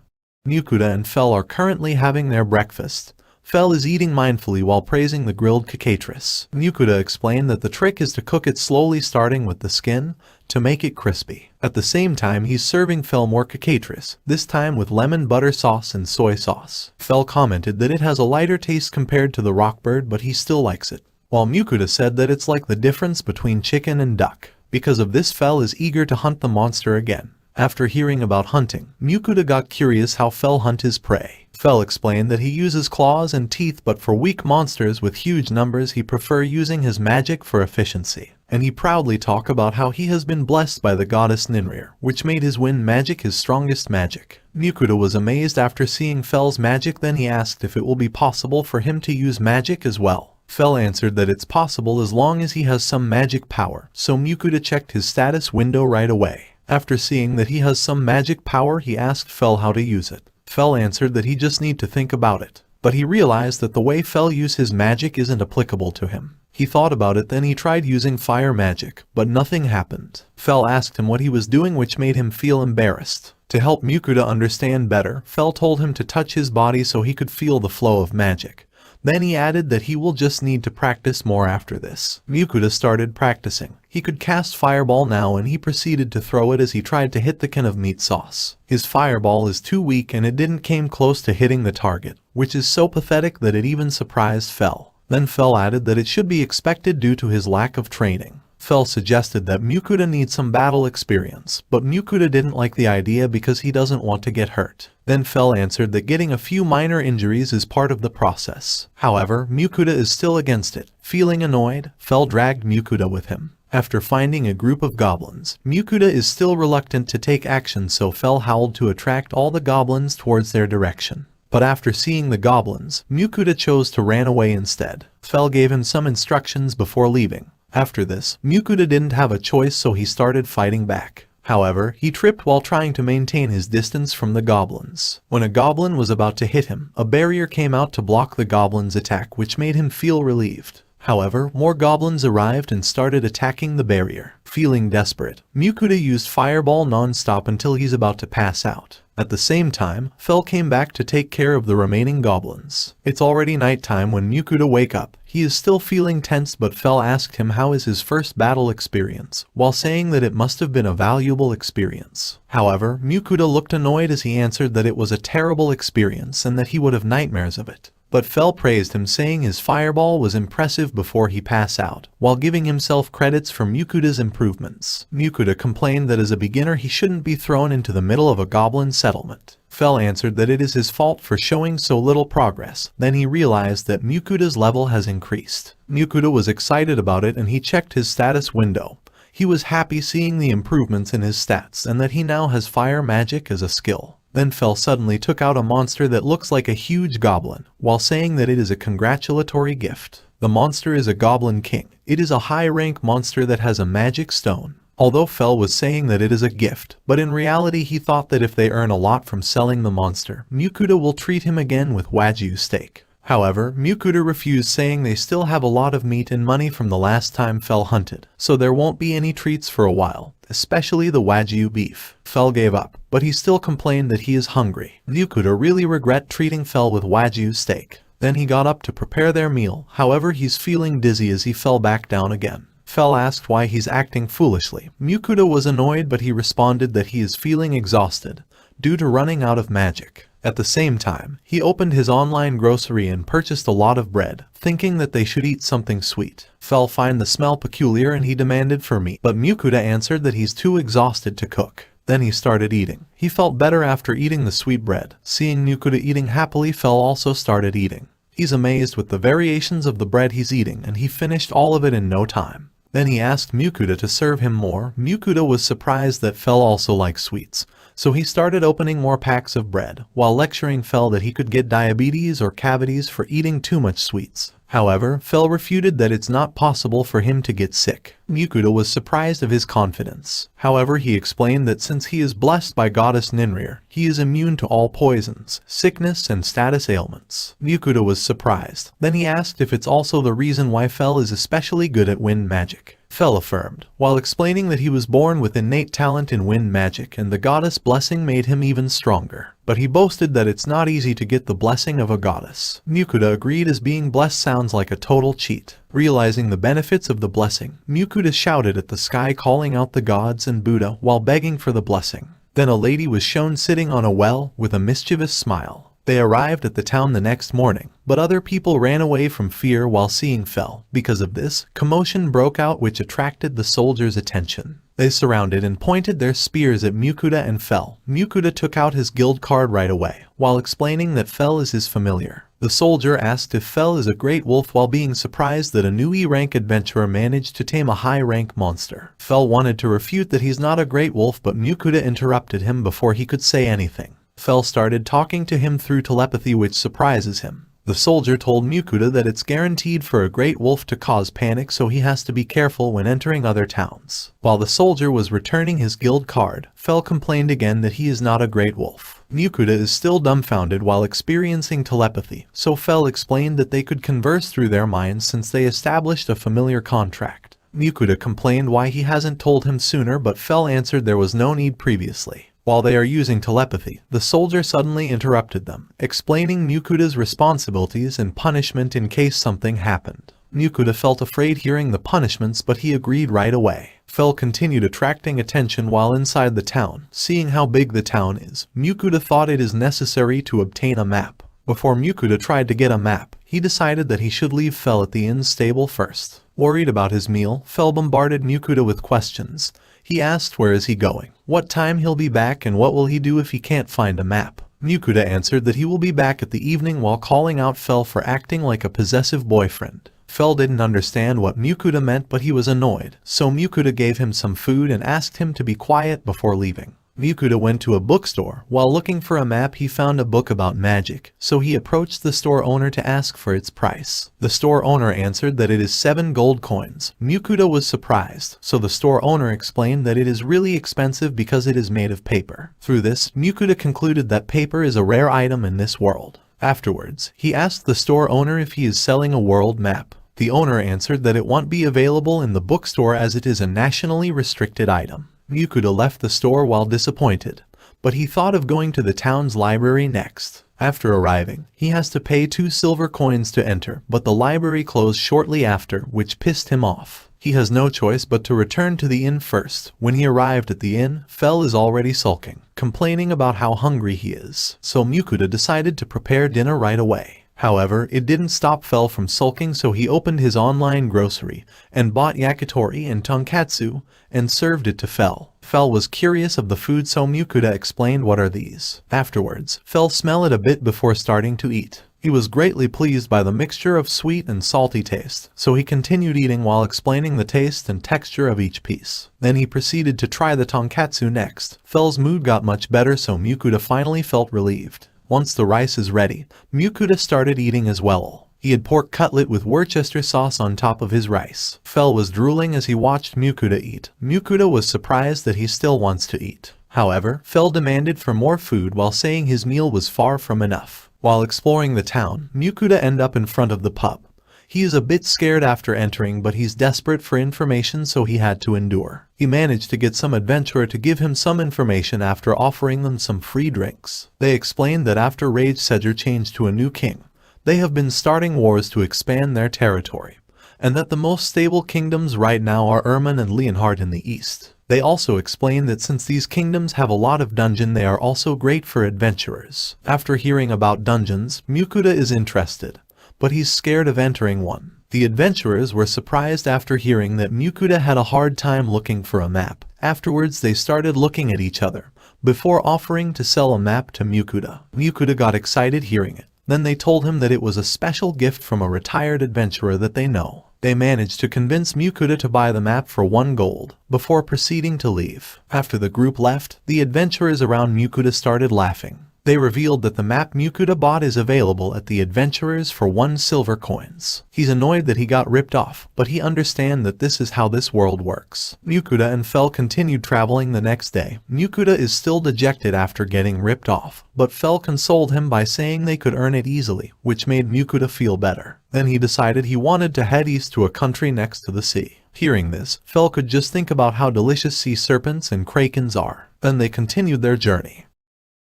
Mukoda and Fel are currently having their breakfast. Fel is eating mindfully while praising the grilled cockatrice. Mukoda explained that the trick is to cook it slowly, starting with the skin, to make it crispy. At the same time, he's serving Fel more cockatrice, this time with lemon butter sauce and soy sauce. Fel commented that it has a lighter taste compared to the rockbird, but he still likes it, while Mukoda said that it's like the difference between chicken and duck. Because of this, Fel is eager to hunt the monster again. After hearing about hunting, Mukoda got curious how Fel hunt his prey. Fel explained that he uses claws and teeth, but for weak monsters with huge numbers he prefer using his magic for efficiency. And he proudly talked about how he has been blessed by the goddess Ninrir, which made his wind magic his strongest magic. Mukoda was amazed after seeing Fel's magic. Then he asked if it will be possible for him to use magic as well. Fel answered that it's possible as long as he has some magic power, so Mukoda checked his status window right away. After seeing that he has some magic power, he asked Fel how to use it. Fel answered that he just need to think about it, but he realized that the way Fel used his magic isn't applicable to him. He thought about it, then he tried using fire magic, but nothing happened. Fel asked him what he was doing, which made him feel embarrassed. To help Mukoda understand better, Fel told him to touch his body so he could feel the flow of magic. Then he added that he will just need to practice more after this. Mukoda started practicing. He could cast fireball now and he proceeded to throw it as he tried to hit the can of meat sauce. His fireball is too weak and it didn't came close to hitting the target, which is so pathetic that it even surprised Fell. Then Fell added that it should be expected due to his lack of training. Fell suggested that Mukoda needs some battle experience, but Mukoda didn't like the idea because he doesn't want to get hurt. Then Fell answered that getting a few minor injuries is part of the process. However, Mukoda is still against it. Feeling annoyed, Fell dragged Mukoda with him. After finding a group of goblins, Mukoda is still reluctant to take action, so Fell howled to attract all the goblins towards their direction. But after seeing the goblins, Mukoda chose to run away instead. Fell gave him some instructions before leaving. After this, Mukoda didn't have a choice, so he started fighting back. However, he tripped while trying to maintain his distance from the goblins. When a goblin was about to hit him, a barrier came out to block the goblin's attack, which made him feel relieved. However, more goblins arrived and started attacking the barrier. Feeling desperate, Mukoda used fireball non-stop until he's about to pass out. At the same time, Fell came back to take care of the remaining goblins. It's already nighttime when Mukoda wake up. He is still feeling tense, but Fell asked him how is his first battle experience, while saying that it must have been a valuable experience. However, Mukoda looked annoyed as he answered that it was a terrible experience and that he would have nightmares of it. But Fell praised him, saying his fireball was impressive before he passed out, while giving himself credits for Mukoda's improvements. Mukoda complained that as a beginner he shouldn't be thrown into the middle of a goblin settlement. Fell answered that it is his fault for showing so little progress. Then he realized that Mukoda's level has increased. Mukoda was excited about it and he checked his status window. He was happy seeing the improvements in his stats and that he now has fire magic as a skill. Then Fell suddenly took out a monster that looks like a huge goblin, while saying that it is a congratulatory gift. The monster is a goblin king. It is a high-rank monster that has a magic stone. Although Fell was saying that it is a gift, but in reality he thought that if they earn a lot from selling the monster, Mukoda will treat him again with Wagyu steak. However, Mukoda refused, saying they still have a lot of meat and money from the last time Fell hunted, so there won't be any treats for a while, especially the Wagyu beef. Fell gave up, but he still complained that he is hungry. Mukoda really regret treating Fell with Wagyu steak. Then he got up to prepare their meal, however he's feeling dizzy as he fell back down again. Fell asked why he's acting foolishly. Mukoda was annoyed, but he responded that he is feeling exhausted due to running out of magic. At the same time, he opened his online grocery and purchased a lot of bread, thinking that they should eat something sweet. Fell found the smell peculiar and he demanded for meat, but Mukoda answered that he's too exhausted to cook. Then he started eating. He felt better after eating the sweet bread. Seeing Mukoda eating happily, Fell also started eating. He's amazed with the variations of the bread he's eating and he finished all of it in no time. Then he asked Mukoda to serve him more. Mukoda was surprised that Fell also liked sweets, so he started opening more packs of bread, while lecturing Fell that he could get diabetes or cavities for eating too much sweets. However, Fell refuted that it's not possible for him to get sick. Mukoda was surprised of his confidence. However, he explained that since he is blessed by goddess Ninrir, he is immune to all poisons, sickness, and status ailments. Mukoda was surprised. Then he asked if it's also the reason why Fell is especially good at wind magic. Fell affirmed, while explaining that he was born with innate talent in wind magic and the goddess blessing made him even stronger. But he boasted that it's not easy to get the blessing of a goddess. Mukoda agreed, as being blessed sounds like a total cheat. Realizing the benefits of the blessing, Mukoda shouted at the sky, calling out the gods and Buddha while begging for the blessing. Then a lady was shown sitting on a well with a mischievous smile. They arrived at the town the next morning, but other people ran away from fear while seeing Fell. Because of this, commotion broke out which attracted the soldiers' attention. They surrounded and pointed their spears at Mukoda and Fell. Mukoda took out his guild card right away, while explaining that Fell is his familiar. The soldier asked if Fell is a great wolf, while being surprised that a new E-rank adventurer managed to tame a high-rank monster. Fell wanted to refute that he's not a great wolf, but Mukoda interrupted him before he could say anything. Fell started talking to him through telepathy, which surprises him. The soldier told Mukoda that it's guaranteed for a great wolf to cause panic, so he has to be careful when entering other towns. While the soldier was returning his guild card, Fell complained again that he is not a great wolf. Mukoda is still dumbfounded while experiencing telepathy, so Fell explained that they could converse through their minds since they established a familiar contract. Mukoda complained why he hasn't told him sooner, but Fell answered there was no need previously. While they are using telepathy, the soldier suddenly interrupted them, explaining Mukoda's responsibilities and punishment in case something happened. Mukoda felt afraid hearing the punishments, but he agreed right away. Fell continued attracting attention while inside the town. Seeing how big the town is, Mukoda thought it is necessary to obtain a map. Before Mukoda tried to get a map, he decided that he should leave Fell at the inn's stable first. Worried about his meal, Fell bombarded Mukoda with questions. He asked where is he going, what time he'll be back, and what will he do if he can't find a map. Mukoda answered that he will be back at the evening while calling out Fell for acting like a possessive boyfriend. Fell didn't understand what Mukoda meant, but he was annoyed, so Mukoda gave him some food and asked him to be quiet before leaving. Mukoda went to a bookstore. While looking for a map, he found a book about magic, so he approached the store owner to ask for its price. The store owner answered that it is 7 gold coins. Mukoda was surprised, so the store owner explained that it is really expensive because it is made of paper. Through this, Mukoda concluded that paper is a rare item in this world. Afterwards, he asked the store owner if he is selling a world map. The owner answered that it won't be available in the bookstore as it is a nationally restricted item. Mukoda left the store while disappointed, but he thought of going to the town's library next. After arriving, he has to pay 2 silver coins to enter, but the library closed shortly after, which pissed him off. He has no choice but to return to the inn first. When he arrived at the inn, Fell is already sulking, complaining about how hungry he is, so Mukoda decided to prepare dinner right away. However, it didn't stop Fell from sulking, so he opened his online grocery and bought yakitori and tonkatsu and served it to Fell. Fell was curious of the food, so Mukoda explained what are these. Afterwards, Fell smelled it a bit before starting to eat. He was greatly pleased by the mixture of sweet and salty taste, so he continued eating while explaining the taste and texture of each piece. Then he proceeded to try the tonkatsu next. Fell's mood got much better, so Mukoda finally felt relieved. Once the rice is ready, Mukoda started eating as well. He had pork cutlet with Worcester sauce on top of his rice. Fell was drooling as he watched Mukoda eat. Mukoda was surprised that he still wants to eat. However, Fell demanded for more food while saying his meal was far from enough. While exploring the town, Mukoda ended up in front of the pub. He is a bit scared after entering, but he's desperate for information, so he had to endure. He managed to get some adventurer to give him some information after offering them some free drinks. They explained that after Rage Sedger changed to a new king, they have been starting wars to expand their territory, and that the most stable kingdoms right now are Erman and Leonhardt in the east. They also explained that since these kingdoms have a lot of dungeon, they are also great for adventurers. After hearing about dungeons, Mukoda is interested, but he's scared of entering one. The adventurers were surprised after hearing that Mukoda had a hard time looking for a map. Afterwards, they started looking at each other, before offering to sell a map to Mukoda. Mukoda got excited hearing it. Then they told him that it was a special gift from a retired adventurer that they know. They managed to convince Mukoda to buy the map for 1 gold, before proceeding to leave. After the group left, the adventurers around Mukoda started laughing. They revealed that the map Mukoda bought is available at the adventurers for 1 silver coins. He's annoyed that he got ripped off, but he understands that this is how this world works. Mukoda and Fell continued traveling the next day. Mukoda is still dejected after getting ripped off, but Fell consoled him by saying they could earn it easily, which made Mukoda feel better. Then he decided he wanted to head east to a country next to the sea. Hearing this, Fell could just think about how delicious sea serpents and krakens are. Then they continued their journey.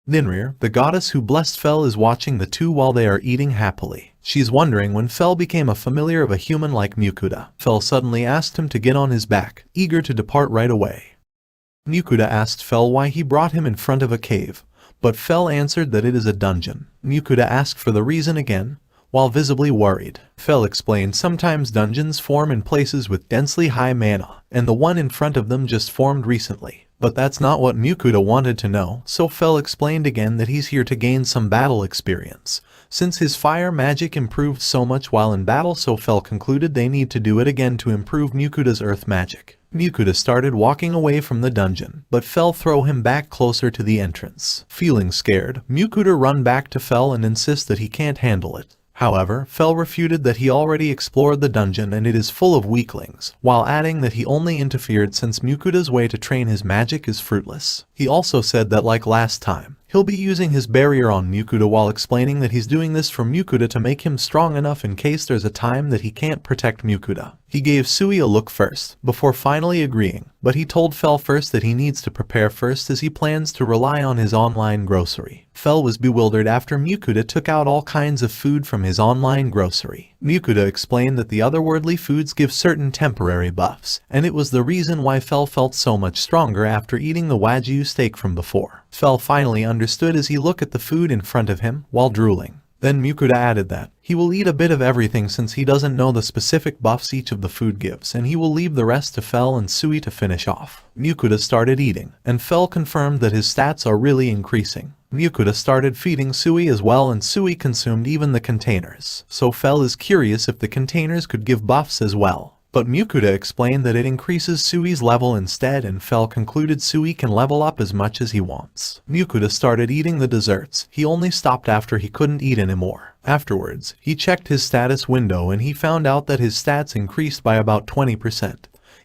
Ninrir, the goddess who blessed Fell, is watching the two while they are eating happily. She's wondering when Fell became a familiar of a human like Mukoda. Fell suddenly asked him to get on his back, eager to depart right away. Mukoda asked Fell why he brought him in front of a cave, but Fell answered that it is a dungeon. Mukoda asked for the reason again, while visibly worried. Fell explained sometimes dungeons form in places with densely high mana, and the one in front of them just formed recently. But that's not what Mukoda wanted to know, so Fell explained again that he's here to gain some battle experience, since his fire magic improved so much while in battle, so Fell concluded they need to do it again to improve Mukoda's earth magic. Mukoda started walking away from the dungeon, but Fell threw him back closer to the entrance. Feeling scared, Mukoda run back to Fell and insists that he can't handle it. However, Fell refuted that he already explored the dungeon and it is full of weaklings, while adding that he only interfered since Mukoda's way to train his magic is fruitless. He also said that like last time, he'll be using his barrier on Mukoda, while explaining that he's doing this for Mukoda to make him strong enough in case there's a time that he can't protect Mukoda. He gave Sui a look first, before finally agreeing. but he told Fel first that he needs to prepare first as he plans to rely on his online grocery. Fel was bewildered after Mukoda took out all kinds of food from his online grocery. Mukoda explained that the otherworldly foods give certain temporary buffs, and it was the reason why Fel felt so much stronger after eating the Wagyu steak from before. Fel finally understood as he looked at the food in front of him while drooling. Then Mukoda added that he will eat a bit of everything since he doesn't know the specific buffs each of the food gives, and he will leave the rest to Fel and Sui to finish off. Mukoda started eating, and Fel confirmed that his stats are really increasing. Mukoda started feeding Sui as well, and Sui consumed even the containers. So Fel is curious if the containers could give buffs as well. But Mukoda explained that it increases Sui's level instead, and Fel concluded Sui can level up as much as he wants. Mukoda started eating the desserts. He only stopped after he couldn't eat anymore. Afterwards, he checked his status window and he found out that his stats increased by about 20%.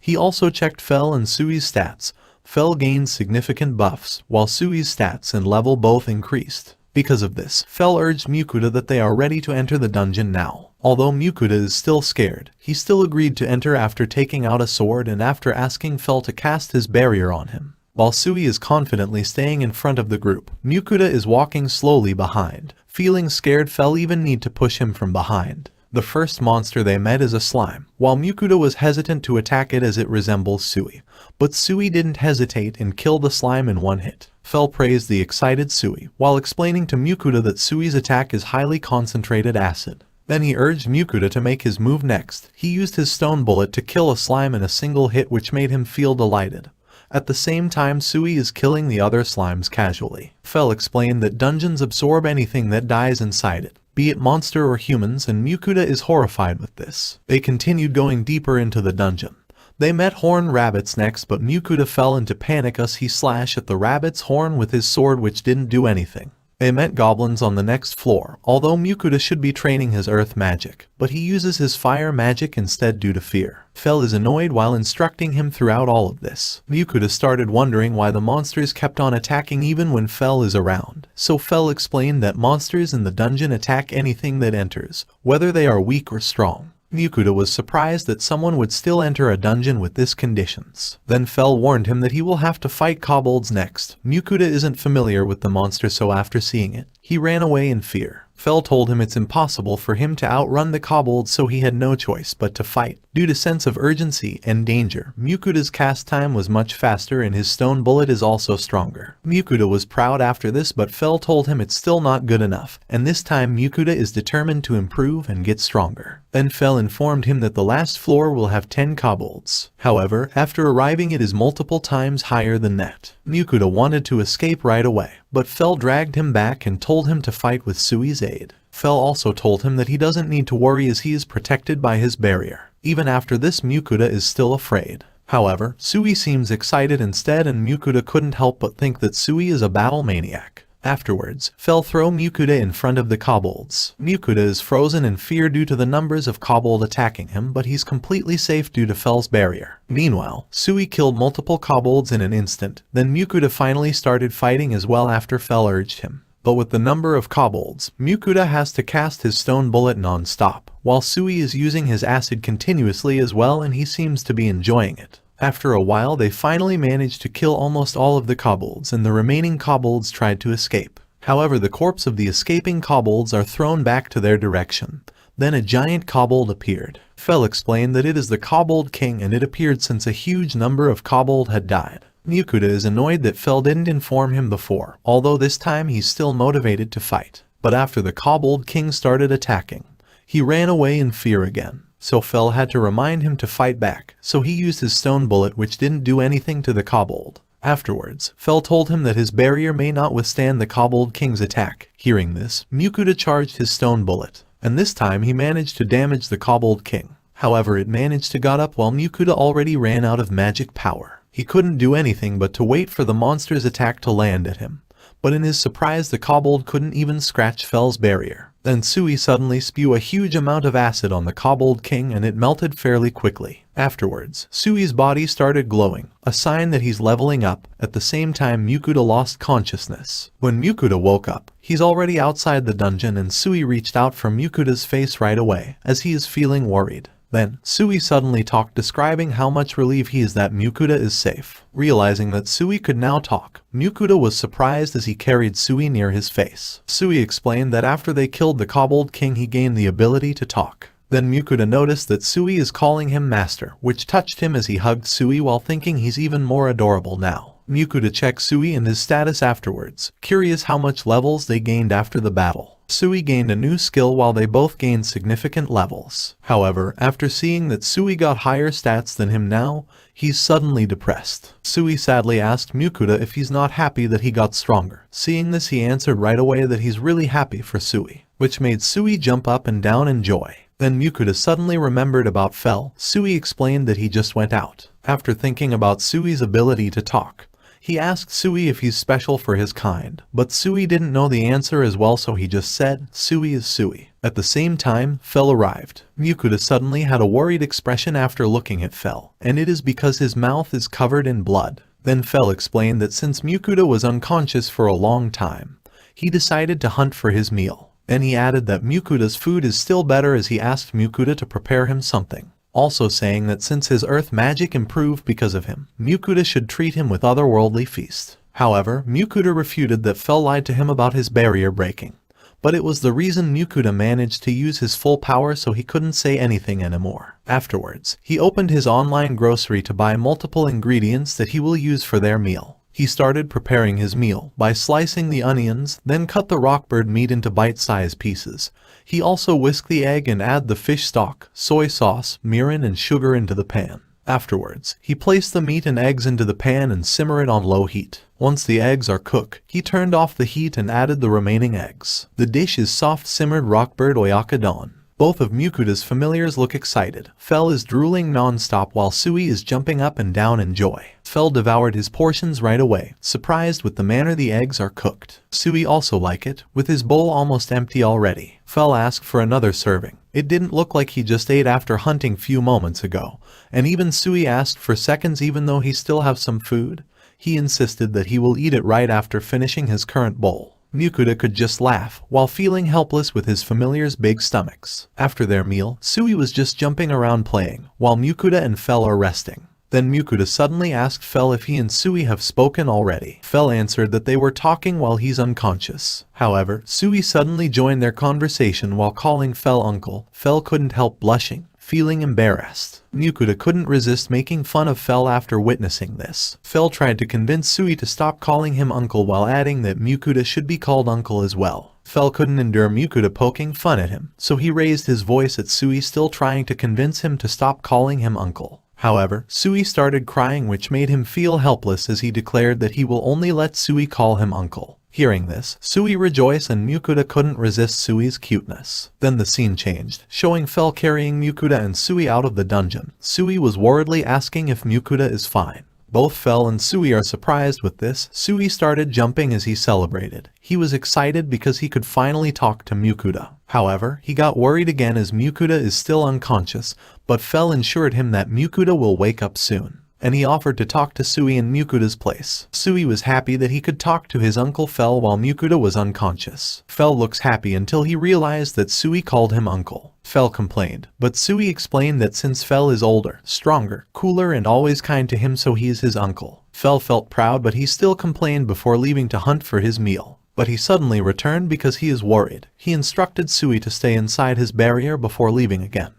He also checked Fel and Sui's stats. Fel gained significant buffs, while Sui's stats and level both increased. Because of this, Fel urged Mukoda that they are ready to enter the dungeon now. Although Mukoda is still scared, he still agreed to enter after taking out a sword and after asking Fel to cast his barrier on him. While Sui is confidently staying in front of the group, Mukoda is walking slowly behind. Feeling scared, Fel even need to push him from behind. The first monster they met is a slime, while Mukoda was hesitant to attack it as it resembles Sui. But Sui didn't hesitate and killed the slime in one hit. Fel praised the excited Sui, while explaining to Mukoda that Sui's attack is highly concentrated acid. Then he urged Mukoda to make his move next. He used his stone bullet to kill a slime in a single hit, which made him feel delighted. At the same time, Sui is killing the other slimes casually. Fel explained that dungeons absorb anything that dies inside it, be it monster or humans, and Mukoda is horrified with this. They continued going deeper into the dungeon. They met horned rabbits next, but Mukoda fell into panic as he slashed at the rabbit's horn with his sword, which didn't do anything. They met goblins on the next floor, although Mukoda should be training his earth magic, but he uses his fire magic instead due to fear. Fel is annoyed while instructing him throughout all of this. Mukoda started wondering why the monsters kept on attacking even when Fel is around. So Fel explained that monsters in the dungeon attack anything that enters, whether they are weak or strong. Mukoda was surprised that someone would still enter a dungeon with this conditions. Then Fel warned him that he will have to fight kobolds next. Mukoda isn't familiar with the monster, so after seeing it, he ran away in fear. Fel told him it's impossible for him to outrun the kobolds, so he had no choice but to fight. Due to sense of urgency and danger, Mukoda's cast time was much faster and his stone bullet is also stronger. Mukoda was proud after this, but Fel told him it's still not good enough, and this time Mukoda is determined to improve and get stronger. Then Fel informed him that the last floor will have 10 kobolds. However, after arriving it is multiple times higher than that. Mukoda wanted to escape right away, but Fel dragged him back and told him to fight with Sui's aid. Fel also told him that he doesn't need to worry as he is protected by his barrier. Even after this, Mukoda is still afraid. However, Sui seems excited instead, and Mukoda couldn't help but think that Sui is a battle maniac. Afterwards, Fel threw Mukoda in front of the kobolds. Mukoda is frozen in fear due to the numbers of kobold attacking him, but he's completely safe due to Fel's barrier. Meanwhile, Sui killed multiple kobolds in an instant. Then Mukoda finally started fighting as well after Fel urged him. But with the number of kobolds, Mukoda has to cast his stone bullet non-stop, while Sui is using his acid continuously as well, and he seems to be enjoying it. After a while, they finally managed to kill almost all of the kobolds, and the remaining kobolds tried to escape. However, the corpse of the escaping kobolds are thrown back to their direction. Then a giant kobold appeared. Fel explained that it is the kobold king, and it appeared since a huge number of kobold had died. Mukoda is annoyed that Fel didn't inform him before, although this time he's still motivated to fight. But after the kobold king started attacking, he ran away in fear again. So Fel had to remind him to fight back, so he used his stone bullet, which didn't do anything to the kobold. Afterwards, Fel told him that his barrier may not withstand the kobold king's attack. Hearing this, Mukoda charged his stone bullet, and this time he managed to damage the kobold king. However, it managed to got up while Mukoda already ran out of magic power. He couldn't do anything but to wait for the monster's attack to land at him. But in his surprise, the kobold couldn't even scratch Fel's barrier. Then Sui suddenly spew a huge amount of acid on the kobold king, and it melted fairly quickly. Afterwards, Sui's body started glowing, a sign that he's leveling up. At the same time, Mukoda lost consciousness. When Mukoda woke up, he's already outside the dungeon, and Sui reached out for Mukoda's face right away, as he is feeling worried. Then, Sui suddenly talked, describing how much relief he is that Mukoda is safe. Realizing that Sui could now talk, Mukoda was surprised as he carried Sui near his face. Sui explained that after they killed the Kobold King he gained the ability to talk. Then Mukoda noticed that Sui is calling him master, which touched him as he hugged Sui while thinking he's even more adorable now. Mukoda checked Sui and his status afterwards, curious how much levels they gained after the battle. Sui gained a new skill while they both gained significant levels. However, after seeing that Sui got higher stats than him now, he's suddenly depressed. Sui sadly asked Mukoda if he's not happy that he got stronger. Seeing this, he answered right away that he's really happy for Sui, which made Sui jump up and down in joy. Then Mukoda suddenly remembered about Fel. Sui explained that he just went out. After thinking about Sui's ability to talk, he asked Sui if he's special for his kind, but Sui didn't know the answer as well, so he just said, Sui is Sui. At the same time, Fel arrived. Mukoda suddenly had a worried expression after looking at Fel, and it is because his mouth is covered in blood. Then Fel explained that since Mukoda was unconscious for a long time, he decided to hunt for his meal. Then he added that Mukoda's food is still better as he asked Mukoda to prepare him something. Also saying that since his earth magic improved because of him, Mukoda should treat him with otherworldly feast. However, Mukoda refuted that Fel lied to him about his barrier breaking. But it was the reason Mukoda managed to use his full power, so he couldn't say anything anymore. Afterwards, he opened his online grocery to buy multiple ingredients that he will use for their meal. He started preparing his meal by slicing the onions, then cut the rockbird meat into bite-sized pieces. He also whisked the egg and add the fish stock, soy sauce, mirin and sugar into the pan. Afterwards, he placed the meat and eggs into the pan and simmer it on low heat. Once the eggs are cooked, he turned off the heat and added the remaining eggs. The dish is soft simmered rockbird oyakadon. Both of Mukoda's familiars look excited. Fel is drooling non-stop while Sui is jumping up and down in joy. Fel devoured his portions right away, surprised with the manner the eggs are cooked. Sui also liked it, with his bowl almost empty already. Fel asked for another serving. It didn't look like he just ate after hunting few moments ago, and even Sui asked for seconds even though he still have some food. He insisted that he will eat it right after finishing his current bowl. Mukoda could just laugh, while feeling helpless with his familiar's big stomachs. After their meal, Sui was just jumping around playing, while Mukoda and Fel are resting. Then Mukoda suddenly asked Fel if he and Sui have spoken already. Fel answered that they were talking while he's unconscious. However, Sui suddenly joined their conversation while calling Fel uncle. Fel couldn't help blushing, feeling embarrassed. Mukoda couldn't resist making fun of Fel after witnessing this. Fel tried to convince Sui to stop calling him uncle while adding that Mukoda should be called uncle as well. Fel couldn't endure Mukoda poking fun at him, so he raised his voice at Sui, still trying to convince him to stop calling him uncle. However, Sui started crying, which made him feel helpless as he declared that he will only let Sui call him uncle. Hearing this, Sui rejoiced and Mukoda couldn't resist Sui's cuteness. Then the scene changed, showing Fel carrying Mukoda and Sui out of the dungeon. Sui was worriedly asking if Mukoda is fine. Both Fel and Sui are surprised with this. Sui started jumping as he celebrated. He was excited because he could finally talk to Mukoda. However, he got worried again as Mukoda is still unconscious, but Fel assured him that Mukoda will wake up soon, and he offered to talk to Sui in Mukoda's place. Sui was happy that he could talk to his uncle Fel while Mukoda was unconscious. Fel looks happy until he realized that Sui called him uncle. Fel complained, but Sui explained that since Fel is older, stronger, cooler and always kind to him, so he is his uncle. Fel felt proud, but he still complained before leaving to hunt for his meal. But he suddenly returned because he is worried. He instructed Sui to stay inside his barrier before leaving again.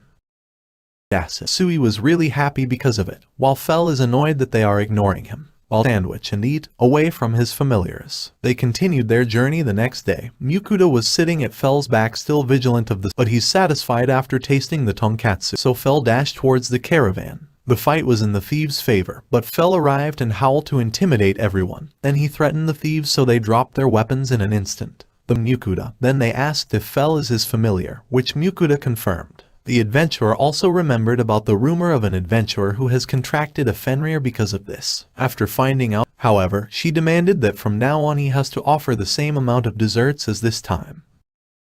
Sui was really happy because of it, while Fel is annoyed that they are ignoring him. While sandwich and eat away from his familiars, they continued their journey the next day. Mukoda was sitting at Fel's back, still vigilant of the, but he's satisfied after tasting the tonkatsu, so Fel dashed towards the caravan. The fight was in the thieves' favor, but Fel arrived and howled to intimidate everyone. Then he threatened the thieves, so they dropped their weapons in an instant. Then they asked if Fel is his familiar, which Mukoda confirmed. The adventurer also remembered about the rumor of an adventurer who has contracted a Fenrir because of this. After finding out, however, she demanded that from now on he has to offer the same amount of desserts as this time.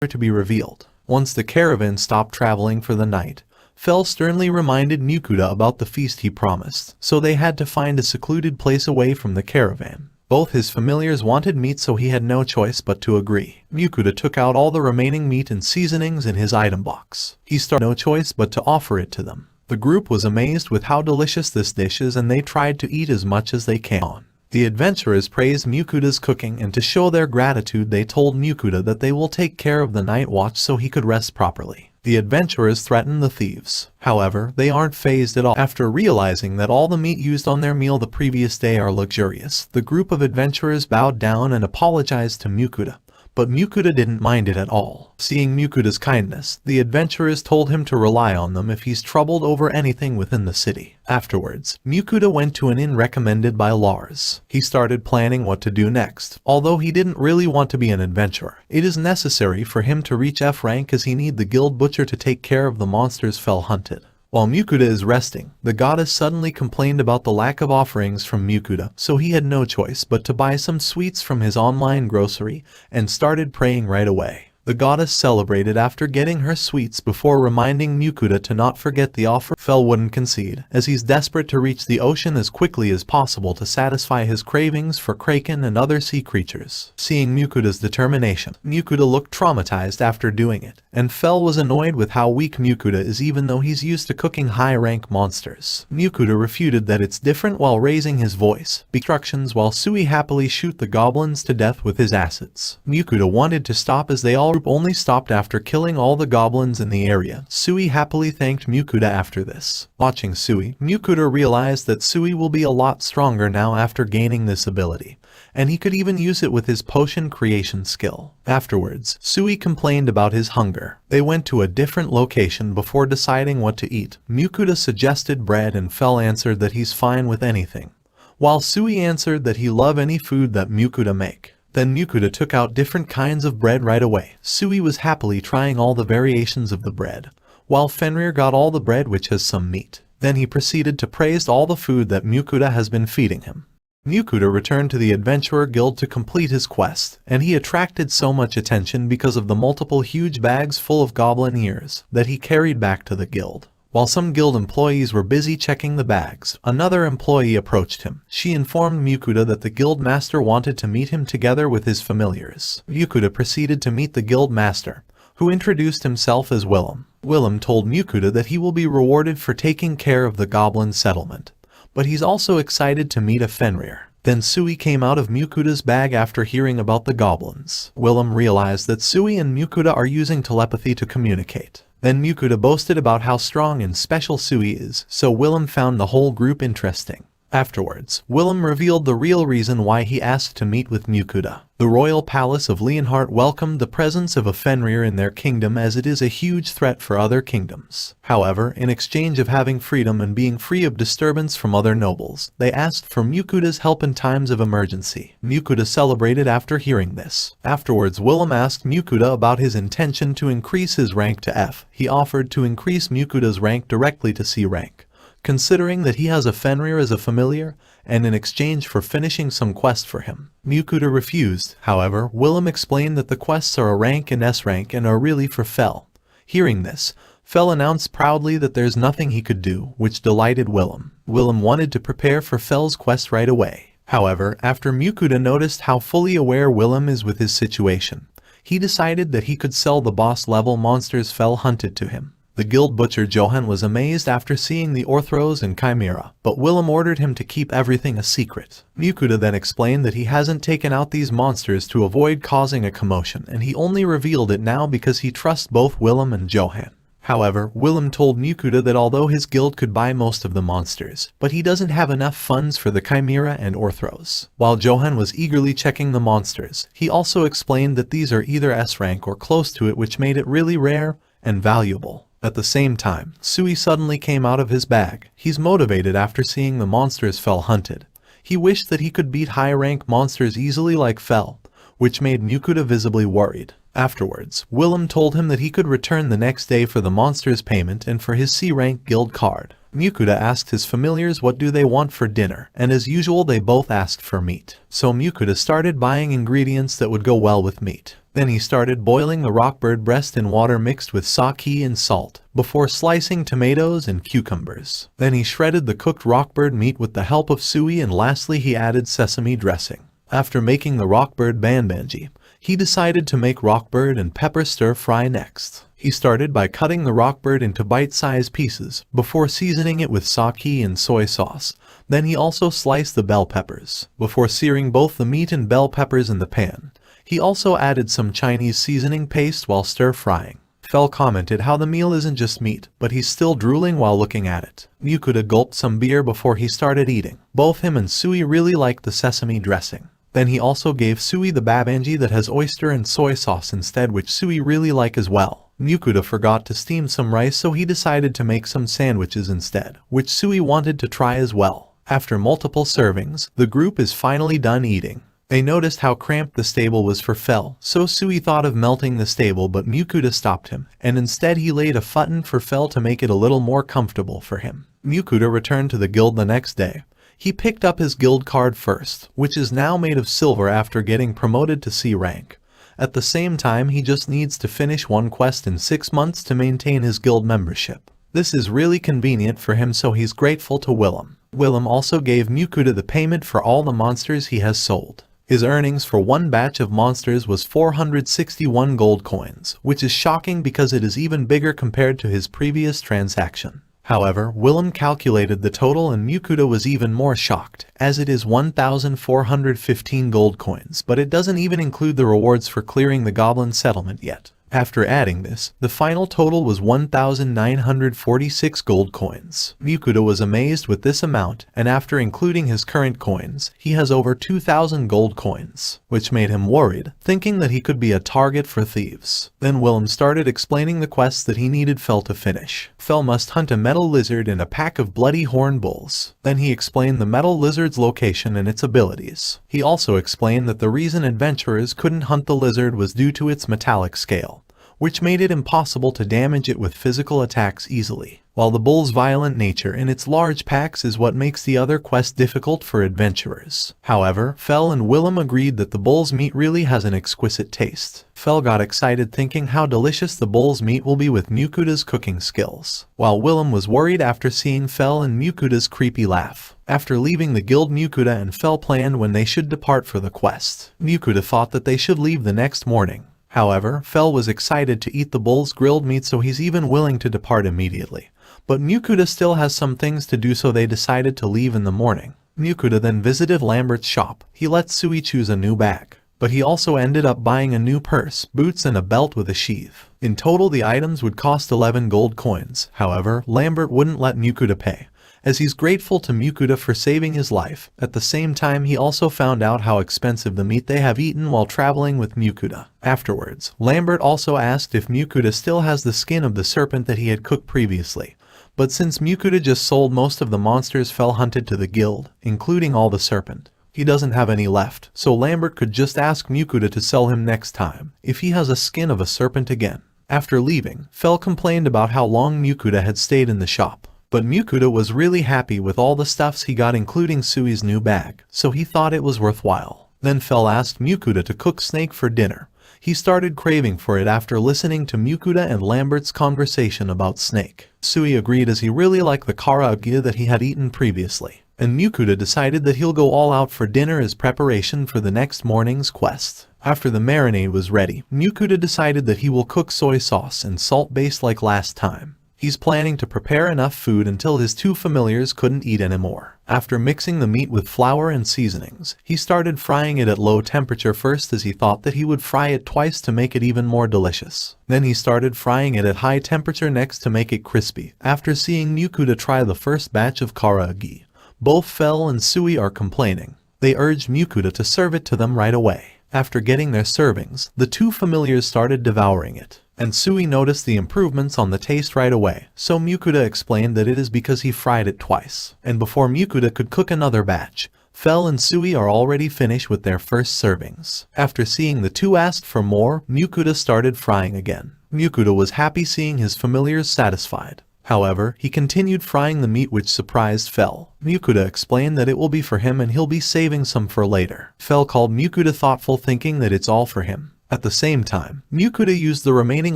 To be revealed. Once the caravan stopped traveling for the night, Fel sternly reminded Mukoda about the feast he promised, so they had to find a secluded place away from the caravan. Both his familiars wanted meat, so he had no choice but to agree. Mukoda took out all the remaining meat and seasonings in his item box. He started no choice but to offer it to them. The group was amazed with how delicious this dish is, and they tried to eat as much as they can. The adventurers praised Mukoda's cooking, and to show their gratitude they told Mukoda that they will take care of the night watch so he could rest properly. The adventurers threatened the thieves. However, they aren't fazed at all. After realizing that all the meat used on their meal the previous day are luxurious, the group of adventurers bowed down and apologized to Mukoda. But Mukoda didn't mind it at all. Seeing Mukoda's kindness, the adventurers told him to rely on them if he's troubled over anything within the city. Afterwards, Mukoda went to an inn recommended by Lars. He started planning what to do next. Although he didn't really want to be an adventurer, it is necessary for him to reach F rank, as he needs the guild butcher to take care of the monsters Fell hunted. While Mukoda is resting, the goddess suddenly complained about the lack of offerings from Mukoda, so he had no choice but to buy some sweets from his online grocery and started praying right away. The goddess celebrated after getting her sweets before reminding Mukoda to not forget the offer. Fell wouldn't concede, as he's desperate to reach the ocean as quickly as possible to satisfy his cravings for kraken and other sea creatures. Seeing Mukoda's determination, Mukoda looked traumatized after doing it, and Fell was annoyed with how weak Mukoda is even though he's used to cooking high-rank monsters. Mukoda refuted that it's different while raising his voice. Instructions while Sui happily shoot the goblins to death with his acids. Mukoda wanted to stop, as they all only stopped after killing all the goblins in the area. Sui happily thanked Mukoda after this. Watching Sui, Mukoda realized that Sui will be a lot stronger now after gaining this ability, and he could even use it with his potion creation skill. Afterwards, Sui complained about his hunger. They went to a different location before deciding what to eat. Mukoda suggested bread, and Fell answered that he's fine with anything, while Sui answered that he love any food that Mukoda make. Then Mukoda took out different kinds of bread right away. Sui was happily trying all the variations of the bread, while Fenrir got all the bread which has some meat. Then he proceeded to praise all the food that Mukoda has been feeding him. Mukoda returned to the Adventurer Guild to complete his quest, and he attracted so much attention because of the multiple huge bags full of goblin ears that he carried back to the guild. While some guild employees were busy checking the bags, another employee approached him. She informed Mukoda that the guild master wanted to meet him together with his familiars. Mukoda proceeded to meet the guild master, who introduced himself as Willem. Willem told Mukoda that he will be rewarded for taking care of the goblin settlement, but he's also excited to meet a Fenrir. Then Sui came out of Mukoda's bag after hearing about the goblins. Willem realized that Sui and Mukoda are using telepathy to communicate. Then Mukoda boasted about how strong and special Sui is, so Willem found the whole group interesting. Afterwards, Willem revealed the real reason why he asked to meet with Mukoda. The royal palace of Leonhardt welcomed the presence of a Fenrir in their kingdom, as it is a huge threat for other kingdoms. However, in exchange of having freedom and being free of disturbance from other nobles, they asked for Mukoda's help in times of emergency. Mukoda celebrated after hearing this. Afterwards, Willem asked Mukoda about his intention to increase his rank to F. He offered to increase Mukoda's rank directly to C rank, considering that he has a Fenrir as a familiar, and in exchange for finishing some quest for him. Mukoda refused. However, Willem explained that the quests are a rank and S rank and are really for Fell. Hearing this, Fell announced proudly that there's nothing he could do, which delighted Willem. Willem wanted to prepare for Fell's quest right away. However, after Mukoda noticed how fully aware Willem is with his situation, he decided that he could sell the boss-level monsters Fell hunted to him. The guild butcher Johan was amazed after seeing the Orthros and Chimera, but Willem ordered him to keep everything a secret. Mukoda then explained that he hasn't taken out these monsters to avoid causing a commotion, and he only revealed it now because he trusts both Willem and Johan. However, Willem told Mukoda that although his guild could buy most of the monsters, but he doesn't have enough funds for the Chimera and Orthros. While Johan was eagerly checking the monsters, he also explained that these are either S rank or close to it, which made it really rare and valuable. At the same time, Sui suddenly came out of his bag. He's motivated after seeing the monsters Fell hunted. He wished that he could beat high-rank monsters easily like Fell, which made Mukoda visibly worried. Afterwards, Willem told him that he could return the next day for the monster's payment and for his C-rank guild card. Mukoda asked his familiars what do they want for dinner, and as usual they both asked for meat. So Mukoda started buying ingredients that would go well with meat. Then he started boiling the rockbird breast in water mixed with sake and salt, before slicing tomatoes and cucumbers. Then he shredded the cooked rockbird meat with the help of Sui, and lastly he added sesame dressing. After making the rockbird banbanji, he decided to make rockbird and pepper stir-fry next. He started by cutting the rockbird into bite-sized pieces before seasoning it with sake and soy sauce. Then he also sliced the bell peppers before searing both the meat and bell peppers in the pan. He also added some Chinese seasoning paste while stir-frying. Fell commented how the meal isn't just meat, but he's still drooling while looking at it. Mukoda gulped some beer before he started eating. Both him and Sui really liked the sesame dressing. Then he also gave Sui the babanji that has oyster and soy sauce instead, which Sui really like as well. Mukoda forgot to steam some rice, so he decided to make some sandwiches instead, which Sui wanted to try as well. After multiple servings, the group is finally done eating. They noticed how cramped the stable was for Fell, so Sui thought of melting the stable, but Mukoda stopped him, and instead he laid a futon for Fell to make it a little more comfortable for him. Mukoda returned to the guild the next day. He picked up his guild card first, which is now made of silver after getting promoted to C rank. At the same time, he just needs to finish one quest in 6 months to maintain his guild membership. This is really convenient for him, so he's grateful to Willem. Willem also gave Mukoda the payment for all the monsters he has sold. His earnings for one batch of monsters was 461 gold coins, which is shocking because it is even bigger compared to his previous transaction. However, Willem calculated the total and Mukoda was even more shocked, as it is 1,415 gold coins, but it doesn't even include the rewards for clearing the goblin settlement yet. After adding this, the final total was 1,946 gold coins. Mukoda was amazed with this amount, and after including his current coins, he has over 2,000 gold coins, which made him worried, thinking that he could be a target for thieves. Then Willem started explaining the quests that he needed Fell to finish. Fell must hunt a metal lizard and a pack of bloody horn bulls. Then he explained the metal lizard's location and its abilities. He also explained that the reason adventurers couldn't hunt the lizard was due to its metallic scale, which made it impossible to damage it with physical attacks easily, while the bull's violent nature and its large packs is what makes the other quest difficult for adventurers. However, Fell and Willem agreed that the bull's meat really has an exquisite taste. Fell got excited thinking how delicious the bull's meat will be with Mukoda's cooking skills, while Willem was worried after seeing Fell and Mukoda's creepy laugh. After leaving the guild, Mukoda and Fell planned when they should depart for the quest. Mukoda thought that they should leave the next morning. However, Fell was excited to eat the bull's grilled meat, so he's even willing to depart immediately. But Mukoda still has some things to do, so they decided to leave in the morning. Mukoda then visited Lambert's shop. He let Sui choose a new bag, but he also ended up buying a new purse, boots and a belt with a sheath. In total, the items would cost 11 gold coins. However, Lambert wouldn't let Mukoda pay, as he's grateful to Mukoda for saving his life. At the same time, he also found out how expensive the meat they have eaten while traveling with Mukoda. Afterwards, Lambert also asked if Mukoda still has the skin of the serpent that he had cooked previously. But since Mukoda just sold most of the monsters Fell hunted to the guild, including all the serpent, he doesn't have any left, so Lambert could just ask Mukoda to sell him next time if he has a skin of a serpent again. After leaving, Fell complained about how long Mukoda had stayed in the shop. But Mukoda was really happy with all the stuffs he got, including Sui's new bag, so he thought it was worthwhile. Then Fell asked Mukoda to cook snake for dinner. He started craving for it after listening to Mukoda and Lambert's conversation about snake. Sui agreed as he really liked the karaage that he had eaten previously, and Mukoda decided that he'll go all out for dinner as preparation for the next morning's quest. After the marinade was ready, Mukoda decided that he will cook soy sauce and salt based like last time. He's planning to prepare enough food until his two familiars couldn't eat anymore. After mixing the meat with flour and seasonings, he started frying it at low temperature first, as he thought that he would fry it twice to make it even more delicious. Then he started frying it at high temperature next to make it crispy. After seeing Mukoda try the first batch of karaage, both Fell and Sui are complaining. They urged Mukoda to serve it to them right away. After getting their servings, the two familiars started devouring it, and Sui noticed the improvements on the taste right away, so Mukoda explained that it is because he fried it twice. And before Mukoda could cook another batch, Fell and Sui are already finished with their first servings. After seeing the two ask for more, Mukoda started frying again. Mukoda was happy seeing his familiars satisfied. However, he continued frying the meat, which surprised Fell. Mukoda explained that it will be for him and he'll be saving some for later. Fell called Mukoda thoughtful, thinking that it's all for him. At the same time, Mukoda used the remaining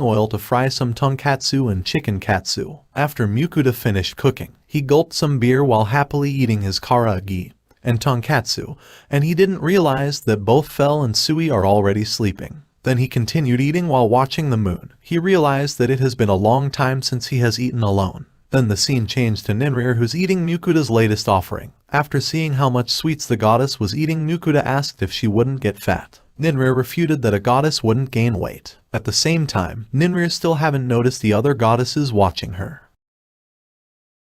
oil to fry some tonkatsu and chicken katsu. After Mukoda finished cooking, he gulped some beer while happily eating his karaage. and tonkatsu, and he didn't realize that both Fel and Sui are already sleeping. Then he continued eating while watching the moon. He realized that it has been a long time since he has eaten alone. Then the scene changed to Ninrir, who's eating Mukoda's latest offering. After seeing how much sweets the goddess was eating, Mukoda asked if she wouldn't get fat. Ninrir refuted that a goddess wouldn't gain weight. At the same time, Ninrir still haven't noticed the other goddesses watching her.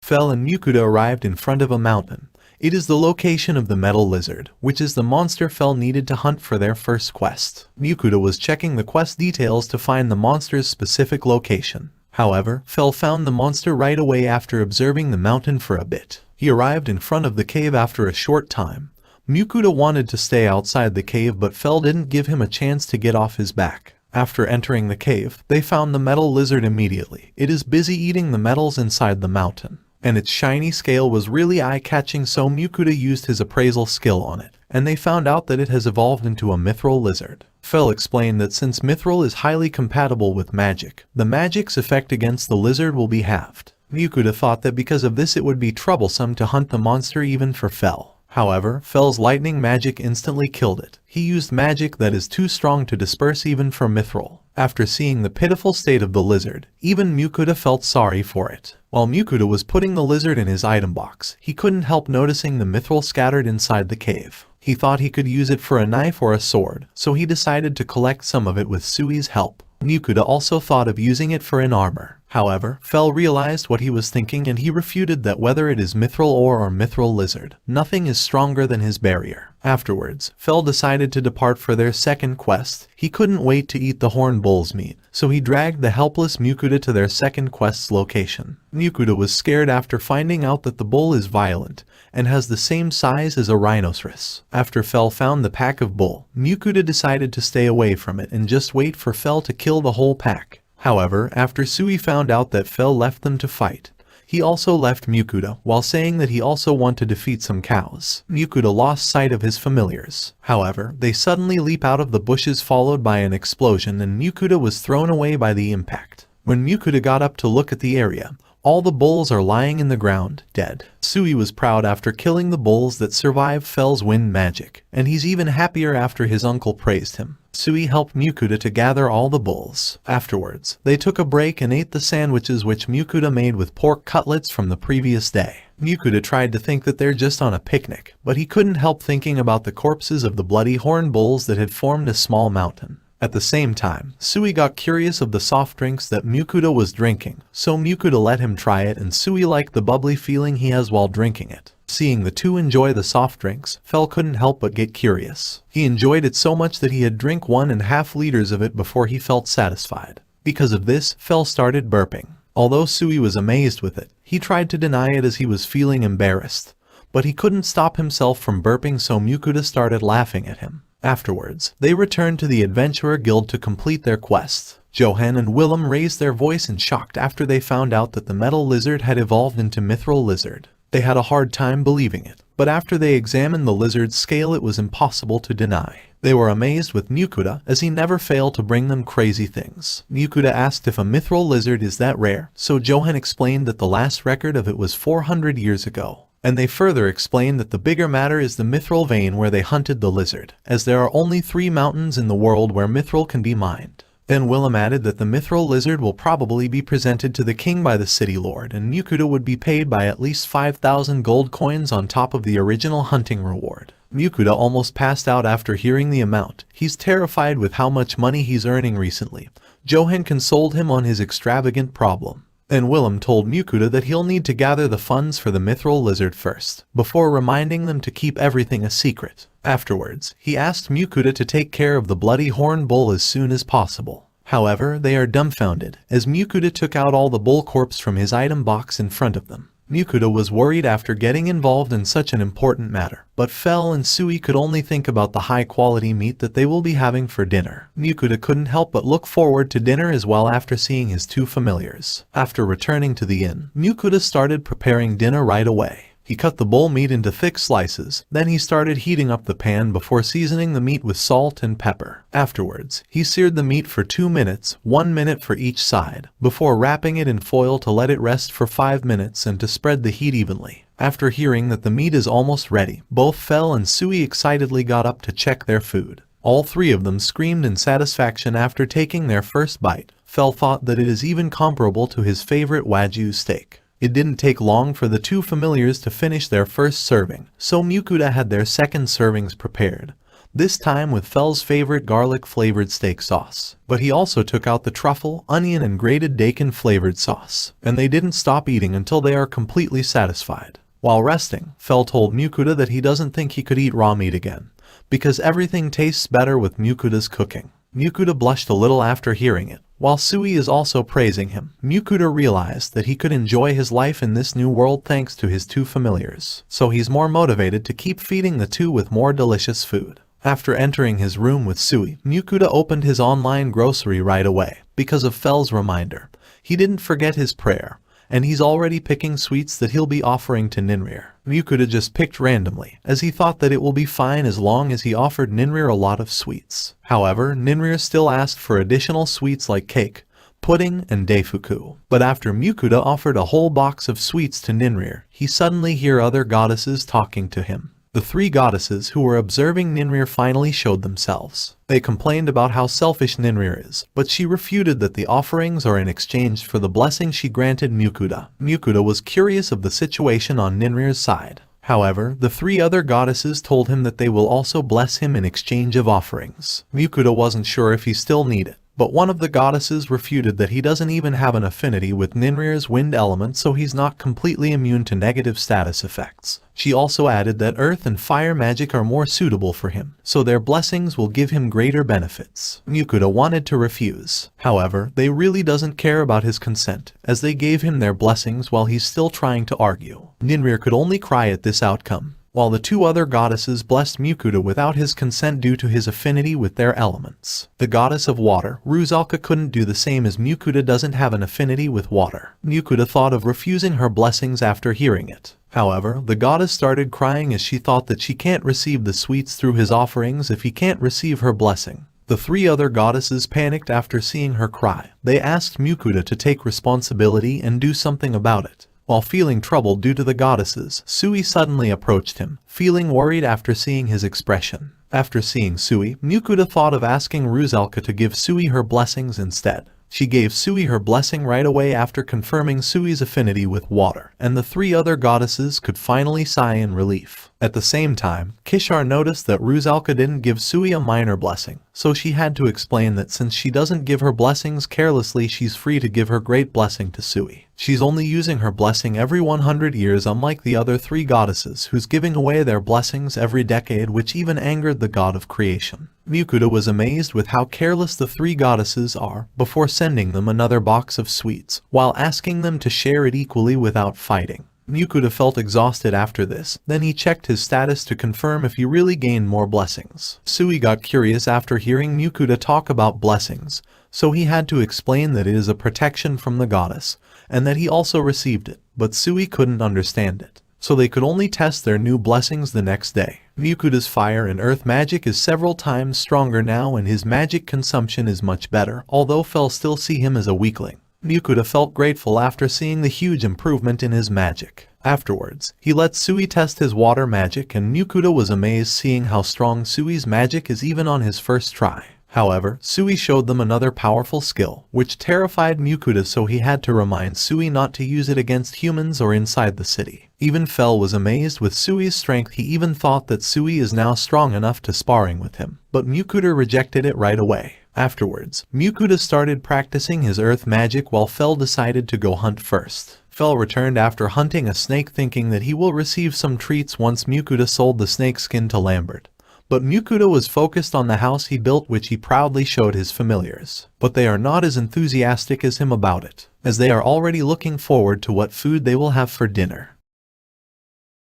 Fel and Mukoda arrived in front of a mountain. It is the location of the metal lizard, which is the monster Fel needed to hunt for their first quest. Mukoda was checking the quest details to find the monster's specific location. However, Fel found the monster right away after observing the mountain for a bit. He arrived in front of the cave after a short time. Mukoda wanted to stay outside the cave, but Fel didn't give him a chance to get off his back. After entering the cave, they found the metal lizard immediately. It is busy eating the metals inside the mountain, and its shiny scale was really eye-catching, so Mukoda used his appraisal skill on it, and they found out that it has evolved into a mithril lizard. Fel explained that since mithril is highly compatible with magic, the magic's effect against the lizard will be halved. Mukoda thought that because of this it would be troublesome to hunt the monster even for Fel. However, Fel's lightning magic instantly killed it. He used magic that is too strong to disperse even for mithril. After seeing the pitiful state of the lizard, even Mukoda felt sorry for it. While Mukoda was putting the lizard in his item box, he couldn't help noticing the mithril scattered inside the cave. He thought he could use it for a knife or a sword, so he decided to collect some of it with Sui's help. Mukoda also thought of using it for an armor. However, Fel realized what he was thinking, and he refuted that whether it is mithril ore or mithril lizard, nothing is stronger than his barrier. Afterwards, Fel decided to depart for their second quest. He couldn't wait to eat the horned bull's meat, so he dragged the helpless Mukoda to their second quest's location. Mukoda was scared after finding out that the bull is violent and has the same size as a rhinoceros. After Fel found the pack of bull, Mukoda decided to stay away from it and just wait for Fel to kill the whole pack. However, after Sui found out that Fel left them to fight, he also left Mukoda, while saying that he also wanted to defeat some cows. Mukoda lost sight of his familiars. However, they suddenly leap out of the bushes, followed by an explosion, and Mukoda was thrown away by the impact. When Mukoda got up to look at the area, all the bulls are lying in the ground, dead. Sui was proud after killing the bulls that survived Fel's wind magic, and he's even happier after his uncle praised him. Sui helped Mukoda to gather all the bulls. Afterwards, they took a break and ate the sandwiches which Mukoda made with pork cutlets from the previous day. Mukoda tried to think that they're just on a picnic, but he couldn't help thinking about the corpses of the bloody horned bulls that had formed a small mountain. At the same time, Sui got curious of the soft drinks that Mukoda was drinking, so Mukoda let him try it, and Sui liked the bubbly feeling he has while drinking it. Seeing the two enjoy the soft drinks, Fel couldn't help but get curious. He enjoyed it so much that he had drank 1.5 liters of it before he felt satisfied. Because of this, Fel started burping. Although Sui was amazed with it, he tried to deny it as he was feeling embarrassed. But he couldn't stop himself from burping, so Mukoda started laughing at him. Afterwards, they returned to the Adventurer Guild to complete their quest. Johan and Willem raised their voice in shock after they found out that the metal lizard had evolved into mithril lizard. They had a hard time believing it, but after they examined the lizard's scale, it was impossible to deny. They were amazed with Mukoda, as he never failed to bring them crazy things. Mukoda asked if a mithril lizard is that rare, so Johan explained that the last record of it was 400 years ago. And they further explained that the bigger matter is the mithril vein where they hunted the lizard, as there are only 3 mountains in the world where mithril can be mined. Then Willem added that the mithril lizard will probably be presented to the king by the city lord, and Mukoda would be paid by at least 5,000 gold coins on top of the original hunting reward. Mukoda almost passed out after hearing the amount. He's terrified with how much money he's earning recently. Johan consoled him on his extravagant problem. Then Willem told Mukoda that he'll need to gather the funds for the mithril lizard first, before reminding them to keep everything a secret. Afterwards, he asked Mukoda to take care of the bloody horned bull as soon as possible. However, they are dumbfounded, as Mukoda took out all the bull corpse from his item box in front of them. Mukoda was worried after getting involved in such an important matter, but Fel and Sui could only think about the high-quality meat that they will be having for dinner. Mukoda couldn't help but look forward to dinner as well after seeing his 2 familiars. After returning to the inn, Mukoda started preparing dinner right away. He He cut the bull meat into thick slices, then he started heating up the pan before seasoning the meat with salt and pepper. Afterwards, he seared the meat for 2 minutes, 1 minute for each side, before wrapping it in foil to let it rest for 5 minutes and to spread the heat evenly. After hearing that the meat is almost ready, both Fel and Sui excitedly got up to check their food. All three of them screamed in satisfaction after taking their first bite. Fel thought that it is even comparable to his favorite Wagyu steak. It didn't take long for the two familiars to finish their first serving, so Mukoda had their second servings prepared, this time with Fel's favorite garlic-flavored steak sauce. But he also took out the truffle, onion and grated daikon-flavored sauce, and they didn't stop eating until they are completely satisfied. While resting, Fel told Mukoda that he doesn't think he could eat raw meat again, because everything tastes better with Mukoda's cooking. Mukoda blushed a little after hearing it. While Sui is also praising him, Mukoda realized that he could enjoy his life in this new world thanks to his two familiars, so he's more motivated to keep feeding the two with more delicious food. After entering his room with Sui, Mukoda opened his online grocery right away, because of Fel's reminder. He didn't forget his prayer, and he's already picking sweets that he'll be offering to Ninrir. Mukoda just picked randomly, as he thought that it will be fine as long as he offered Ninrir a lot of sweets. However, Ninrir still asked for additional sweets like cake, pudding, and daifuku. But after Mukoda offered a whole box of sweets to Ninrir, he suddenly heard other goddesses talking to him. The three goddesses who were observing Ninrir finally showed themselves. They complained about how selfish Ninrir is, but she refuted that the offerings are in exchange for the blessing she granted Mukoda. Mukoda was curious of the situation on Ninrir's side. However, the three other goddesses told him that they will also bless him in exchange of offerings. Mukoda wasn't sure if he still needed it. But one of the goddesses refuted that he doesn't even have an affinity with Ninrir's wind element, so he's not completely immune to negative status effects. She also added that earth and fire magic are more suitable for him, so their blessings will give him greater benefits. Mukoda wanted to refuse. However, they really doesn't care about his consent, as they gave him their blessings while he's still trying to argue. Ninrir could only cry at this outcome, while the two other goddesses blessed Mukoda without his consent due to his affinity with their elements. The goddess of water, Rusalka, couldn't do the same as Mukoda doesn't have an affinity with water. Mukoda thought of refusing her blessings after hearing it. However, the goddess started crying as she thought that she can't receive the sweets through his offerings if he can't receive her blessing. The three other goddesses panicked after seeing her cry. They asked Mukoda to take responsibility and do something about it. While feeling troubled due to the goddesses, Sui suddenly approached him, feeling worried after seeing his expression. After seeing Sui, Mukoda thought of asking Rusalka to give Sui her blessings instead. She gave Sui her blessing right away after confirming Sui's affinity with water, and the three other goddesses could finally sigh in relief. At the same time, Kishar noticed that Rusalka didn't give Sui a minor blessing, so she had to explain that since she doesn't give her blessings carelessly, she's free to give her great blessing to Sui. She's only using her blessing every 100 years, unlike the other three goddesses who's giving away their blessings every decade, which even angered the god of creation. Mukoda was amazed with how careless the three goddesses are before sending them another box of sweets, while asking them to share it equally without fighting. Mukoda felt exhausted after this, then he checked his status to confirm if he really gained more blessings. Sui got curious after hearing Mukoda talk about blessings, so he had to explain that it is a protection from the goddess, and that he also received it, but Sui couldn't understand it, so they could only test their new blessings the next day. Mukoda's fire and earth magic is several times stronger now and his magic consumption is much better, although Fel still see him as a weakling. Mukoda felt grateful after seeing the huge improvement in his magic. Afterwards, he let Sui test his water magic and Mukoda was amazed seeing how strong Sui's magic is even on his first try. However, Sui showed them another powerful skill, which terrified Mukoda, so he had to remind Sui not to use it against humans or inside the city. Even Fel was amazed with Sui's strength. He even thought that Sui is now strong enough to sparring with him, but Mukoda rejected it right away. Afterwards, Mukoda started practicing his earth magic while Fel decided to go hunt first. Fel returned after hunting a snake thinking that he will receive some treats once Mukoda sold the snake skin to Lambert. But Mukoda was focused on the house he built, which he proudly showed his familiars. But they are not as enthusiastic as him about it, as they are already looking forward to what food they will have for dinner.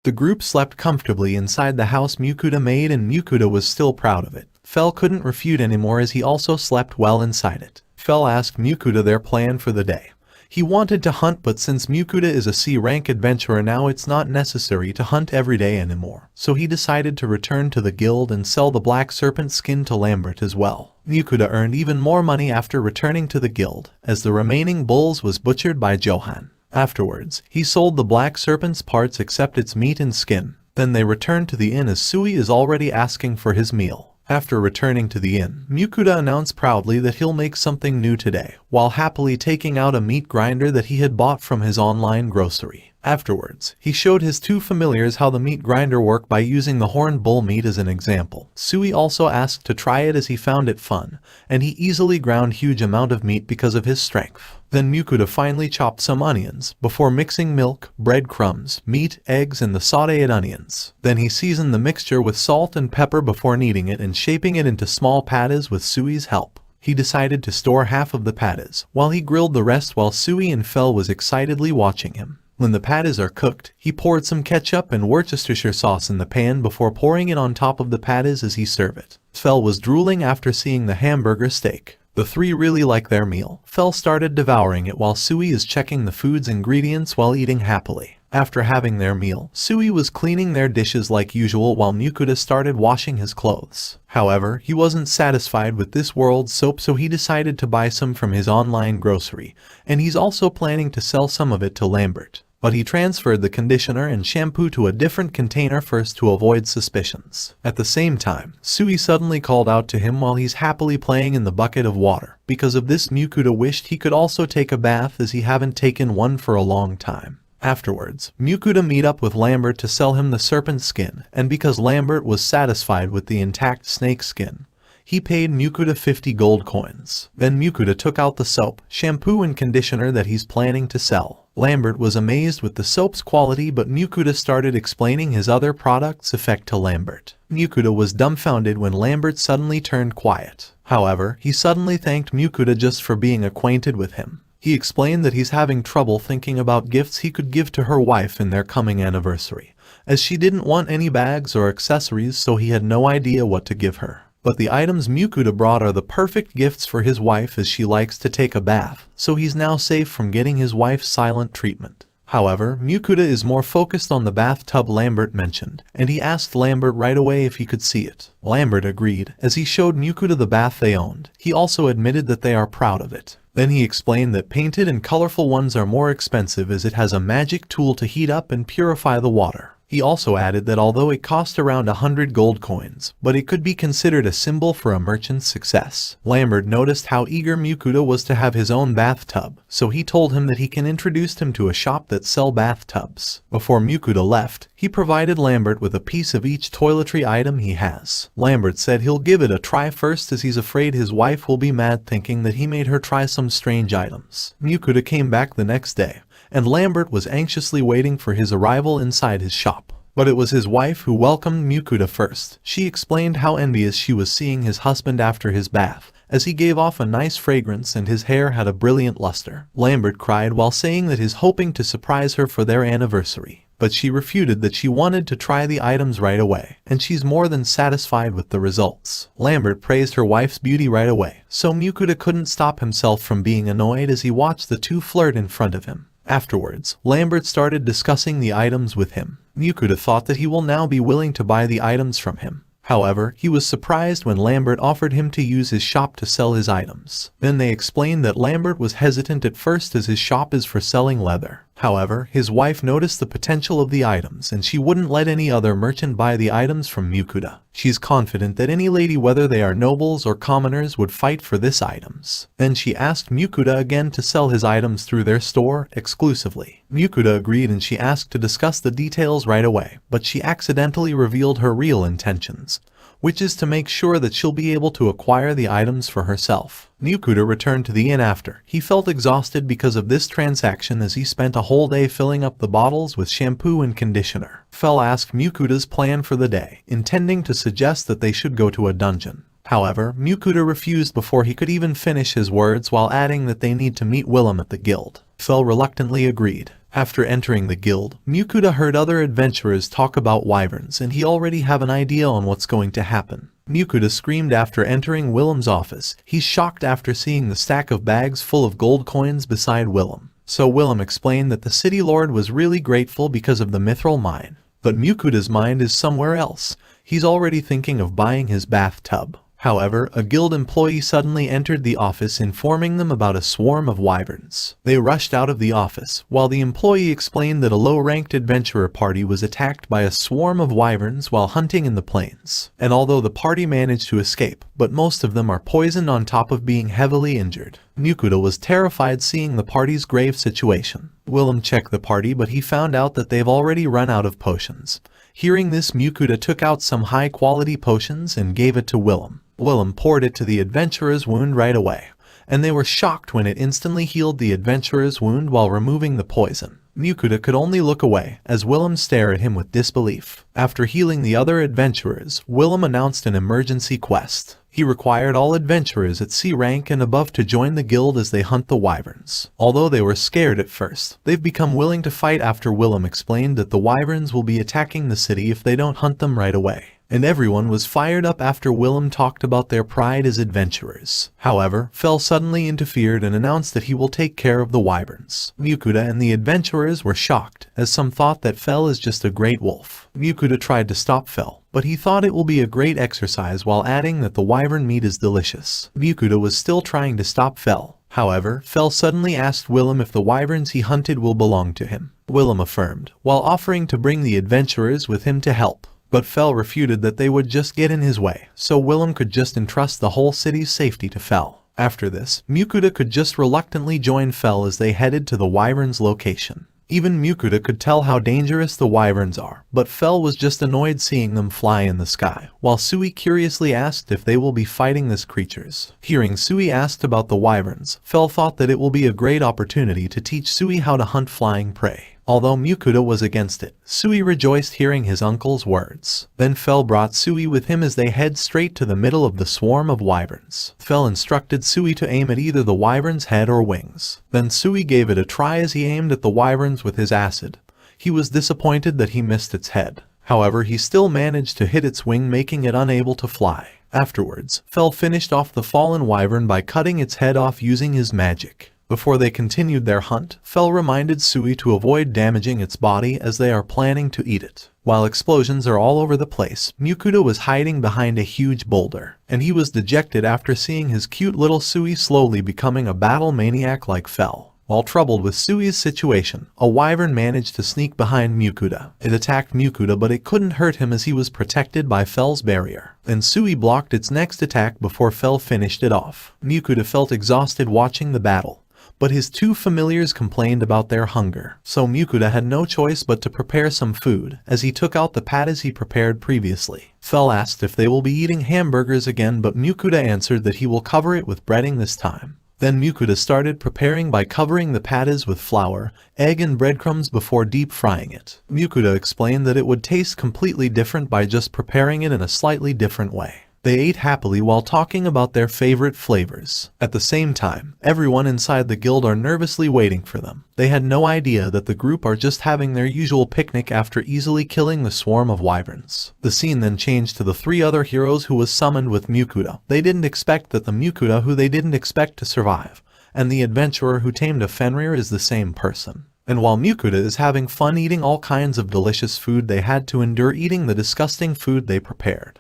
The group slept comfortably inside the house Mukoda made and Mukoda was still proud of it. Fel couldn't refute anymore as he also slept well inside it. Fel asked Mukoda their plan for the day. He wanted to hunt, but since Mukoda is a C-rank adventurer now, it's not necessary to hunt every day anymore. So he decided to return to the guild and sell the black serpent skin to Lambert as well. Mukoda earned even more money after returning to the guild, as the remaining bulls was butchered by Johan. Afterwards, he sold the black serpent's parts except its meat and skin. Then they returned to the inn as Sui is already asking for his meal. After returning to the inn, Mukoda announced proudly that he'll make something new today, while happily taking out a meat grinder that he had bought from his online grocery. Afterwards, he showed his two familiars how the meat grinder worked by using the horned bull meat as an example. Sui also asked to try it as he found it fun, and he easily ground huge amount of meat because of his strength. Then Mukoda finally chopped some onions, before mixing milk, breadcrumbs, meat, eggs and the sautéed onions. Then he seasoned the mixture with salt and pepper before kneading it and shaping it into small patties with Sui's help. He decided to store half of the patties, while he grilled the rest while Sui and Fel was excitedly watching him. When the patties are cooked, he poured some ketchup and Worcestershire sauce in the pan before pouring it on top of the patties as he served it. Fel was drooling after seeing the hamburger steak. The three really like their meal. Fel started devouring it while Sui is checking the food's ingredients while eating happily. After having their meal, Sui was cleaning their dishes like usual while Mukoda started washing his clothes. However, he wasn't satisfied with this world's soap, so he decided to buy some from his online grocery, and he's also planning to sell some of it to Lambert. But he transferred the conditioner and shampoo to a different container first to avoid suspicions. At the same time, Sui suddenly called out to him while he's happily playing in the bucket of water. Because of this, Mukoda wished he could also take a bath as he haven't taken one for a long time. Afterwards, Mukoda meet up with Lambert to sell him the serpent skin, and because Lambert was satisfied with the intact snake skin, he paid Mukoda 50 gold coins. Then Mukoda took out the soap, shampoo and conditioner that he's planning to sell. Lambert was amazed with the soap's quality, but Mukoda started explaining his other product's effect to Lambert. Mukoda was dumbfounded when Lambert suddenly turned quiet. However, he suddenly thanked Mukoda just for being acquainted with him. He explained that he's having trouble thinking about gifts he could give to her wife in their coming anniversary, as she didn't want any bags or accessories, so he had no idea what to give her. But the items Mukoda brought are the perfect gifts for his wife as she likes to take a bath, so he's now safe from getting his wife's silent treatment. However, Mukoda is more focused on the bathtub Lambert mentioned, and he asked Lambert right away if he could see it. Lambert agreed, as he showed Mukoda the bath they owned. He also admitted that they are proud of it. Then he explained that painted and colorful ones are more expensive as it has a magic tool to heat up and purify the water. He also added that although it cost around 100 gold coins, but it could be considered a symbol for a merchant's success. Lambert noticed how eager Mukoda was to have his own bathtub, so he told him that he can introduce him to a shop that sell bathtubs. Before Mukoda left, he provided Lambert with a piece of each toiletry item he has. Lambert said he'll give it a try first as he's afraid his wife will be mad thinking that he made her try some strange items. Mukoda came back the next day, and Lambert was anxiously waiting for his arrival inside his shop. But it was his wife who welcomed Mukoda first. She explained how envious she was seeing his husband after his bath, as he gave off a nice fragrance and his hair had a brilliant luster. Lambert cried while saying that he's hoping to surprise her for their anniversary. But she refuted that she wanted to try the items right away, and she's more than satisfied with the results. Lambert praised her wife's beauty right away, so Mukoda couldn't stop himself from being annoyed as he watched the two flirt in front of him. Afterwards, Lambert started discussing the items with him. Mukoda thought that he will now be willing to buy the items from him. However, he was surprised when Lambert offered him to use his shop to sell his items. Then they explained that Lambert was hesitant at first as his shop is for selling leather. However, his wife noticed the potential of the items and she wouldn't let any other merchant buy the items from Mukoda. She's confident that any lady, whether they are nobles or commoners, would fight for this items. Then she asked Mukoda again to sell his items through their store exclusively. Mukoda agreed and she asked to discuss the details right away, but she accidentally revealed her real intentions, which is to make sure that she'll be able to acquire the items for herself. Mukoda returned to the inn after. He felt exhausted because of this transaction as he spent a whole day filling up the bottles with shampoo and conditioner. Fel asked Mukoda's plan for the day, intending to suggest that they should go to a dungeon. However, Mukoda refused before he could even finish his words while adding that they need to meet Willem at the guild. Fel reluctantly agreed. After entering the guild, Mukoda heard other adventurers talk about wyverns and he already have an idea on what's going to happen. Mukoda screamed after entering Willem's office. He's shocked after seeing the stack of bags full of gold coins beside Willem. So Willem explained that the city lord was really grateful because of the mithril mine. But Mukoda's mind is somewhere else. He's already thinking of buying his bathtub. However, a guild employee suddenly entered the office informing them about a swarm of wyverns. They rushed out of the office, while the employee explained that a low-ranked adventurer party was attacked by a swarm of wyverns while hunting in the plains. And although the party managed to escape, but most of them are poisoned on top of being heavily injured. Mukoda was terrified seeing the party's grave situation. Willem checked the party, but he found out that they've already run out of potions. Hearing this, Mukoda took out some high-quality potions and gave it to Willem. Willem poured it to the adventurer's wound right away, and they were shocked when it instantly healed the adventurer's wound while removing the poison. Mukoda could only look away as Willem stared at him with disbelief. After healing the other adventurers, Willem announced an emergency quest. He required all adventurers at C rank and above to join the guild as they hunt the wyverns. Although they were scared at first, they've become willing to fight after Willem explained that the wyverns will be attacking the city if they don't hunt them right away. And everyone was fired up after Willem talked about their pride as adventurers. However, Fel suddenly interfered and announced that he will take care of the wyverns. Mukoda and the adventurers were shocked, as some thought that Fel is just a great wolf. Mukoda tried to stop Fel, but he thought it will be a great exercise while adding that the wyvern meat is delicious. Mukoda was still trying to stop Fel. However, Fel suddenly asked Willem if the wyverns he hunted will belong to him. Willem affirmed, while offering to bring the adventurers with him to help. But Fel refuted that they would just get in his way, so Willem could just entrust the whole city's safety to Fel. After this, Mukoda could just reluctantly join Fel as they headed to the wyverns' location. Even Mukoda could tell how dangerous the wyverns are, but Fel was just annoyed seeing them fly in the sky, while Sui curiously asked if they will be fighting these creatures. Hearing Sui asked about the wyverns, Fel thought that it will be a great opportunity to teach Sui how to hunt flying prey. Although Mukoda was against it, Sui rejoiced hearing his uncle's words. Then Fel brought Sui with him as they head straight to the middle of the swarm of wyverns. Fel instructed Sui to aim at either the wyvern's head or wings. Then Sui gave it a try as he aimed at the wyverns with his acid. He was disappointed that he missed its head. However, he still managed to hit its wing, making it unable to fly. Afterwards, Fel finished off the fallen wyvern by cutting its head off using his magic. Before they continued their hunt, Fel reminded Sui to avoid damaging its body as they are planning to eat it. While explosions are all over the place, Mukoda was hiding behind a huge boulder, and he was dejected after seeing his cute little Sui slowly becoming a battle maniac like Fel. While troubled with Sui's situation, a wyvern managed to sneak behind Mukoda. It attacked Mukoda, but it couldn't hurt him as he was protected by Fel's barrier. Then Sui blocked its next attack before Fel finished it off. Mukoda felt exhausted watching the battle, but his two familiars complained about their hunger. So Mukoda had no choice but to prepare some food, as he took out the patties he prepared previously. Fel asked if they will be eating hamburgers again, but Mukoda answered that he will cover it with breading this time. Then Mukoda started preparing by covering the patties with flour, egg and breadcrumbs before deep frying it. Mukoda explained that it would taste completely different by just preparing it in a slightly different way. They ate happily while talking about their favorite flavors. At the same time, everyone inside the guild are nervously waiting for them. They had no idea that the group are just having their usual picnic after easily killing the swarm of wyverns. The scene then changed to the three other heroes who was summoned with Mukoda. They didn't expect that the Mukoda who they didn't expect to survive, and the adventurer who tamed a Fenrir is the same person. And while Mukoda is having fun eating all kinds of delicious food, they had to endure eating the disgusting food they prepared.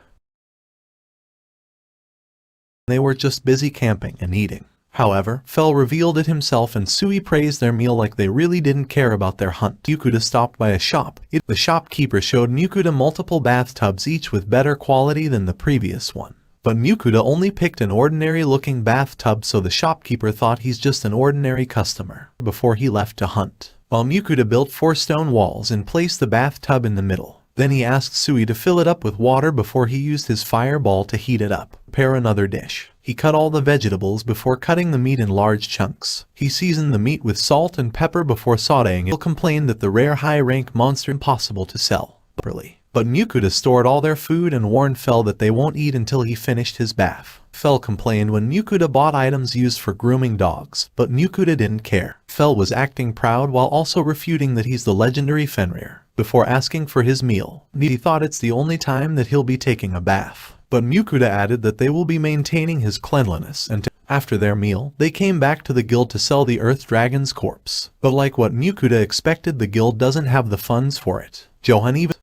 They were just busy camping and eating. However, Fel revealed it himself and Sui praised their meal like they really didn't care about their hunt. Mukoda stopped by a shop. The shopkeeper showed Mukoda multiple bathtubs, each with better quality than the previous one. But Mukoda only picked an ordinary looking bathtub, so the shopkeeper thought he's just an ordinary customer before he left to hunt. While Mukoda built 4 stone walls and placed the bathtub in the middle. Then he asked Sui to fill it up with water before he used his fireball to heat it up. Prepare another dish. He cut all the vegetables before cutting the meat in large chunks. He seasoned the meat with salt and pepper before sautéing it. He complained that the rare high-rank monster impossible to sell properly. But Mukoda stored all their food and warned Fel that they won't eat until he finished his bath. Fel complained when Mukoda bought items used for grooming dogs, but Mukoda didn't care. Fel was acting proud while also refuting that he's the legendary Fenrir. Before asking for his meal, he thought it's the only time that he'll be taking a bath. But Mukoda added that they will be maintaining his cleanliness and After their meal, they came back to the guild to sell the Earth Dragon's corpse. But like what Mukoda expected, the guild doesn't have the funds for it. Johan even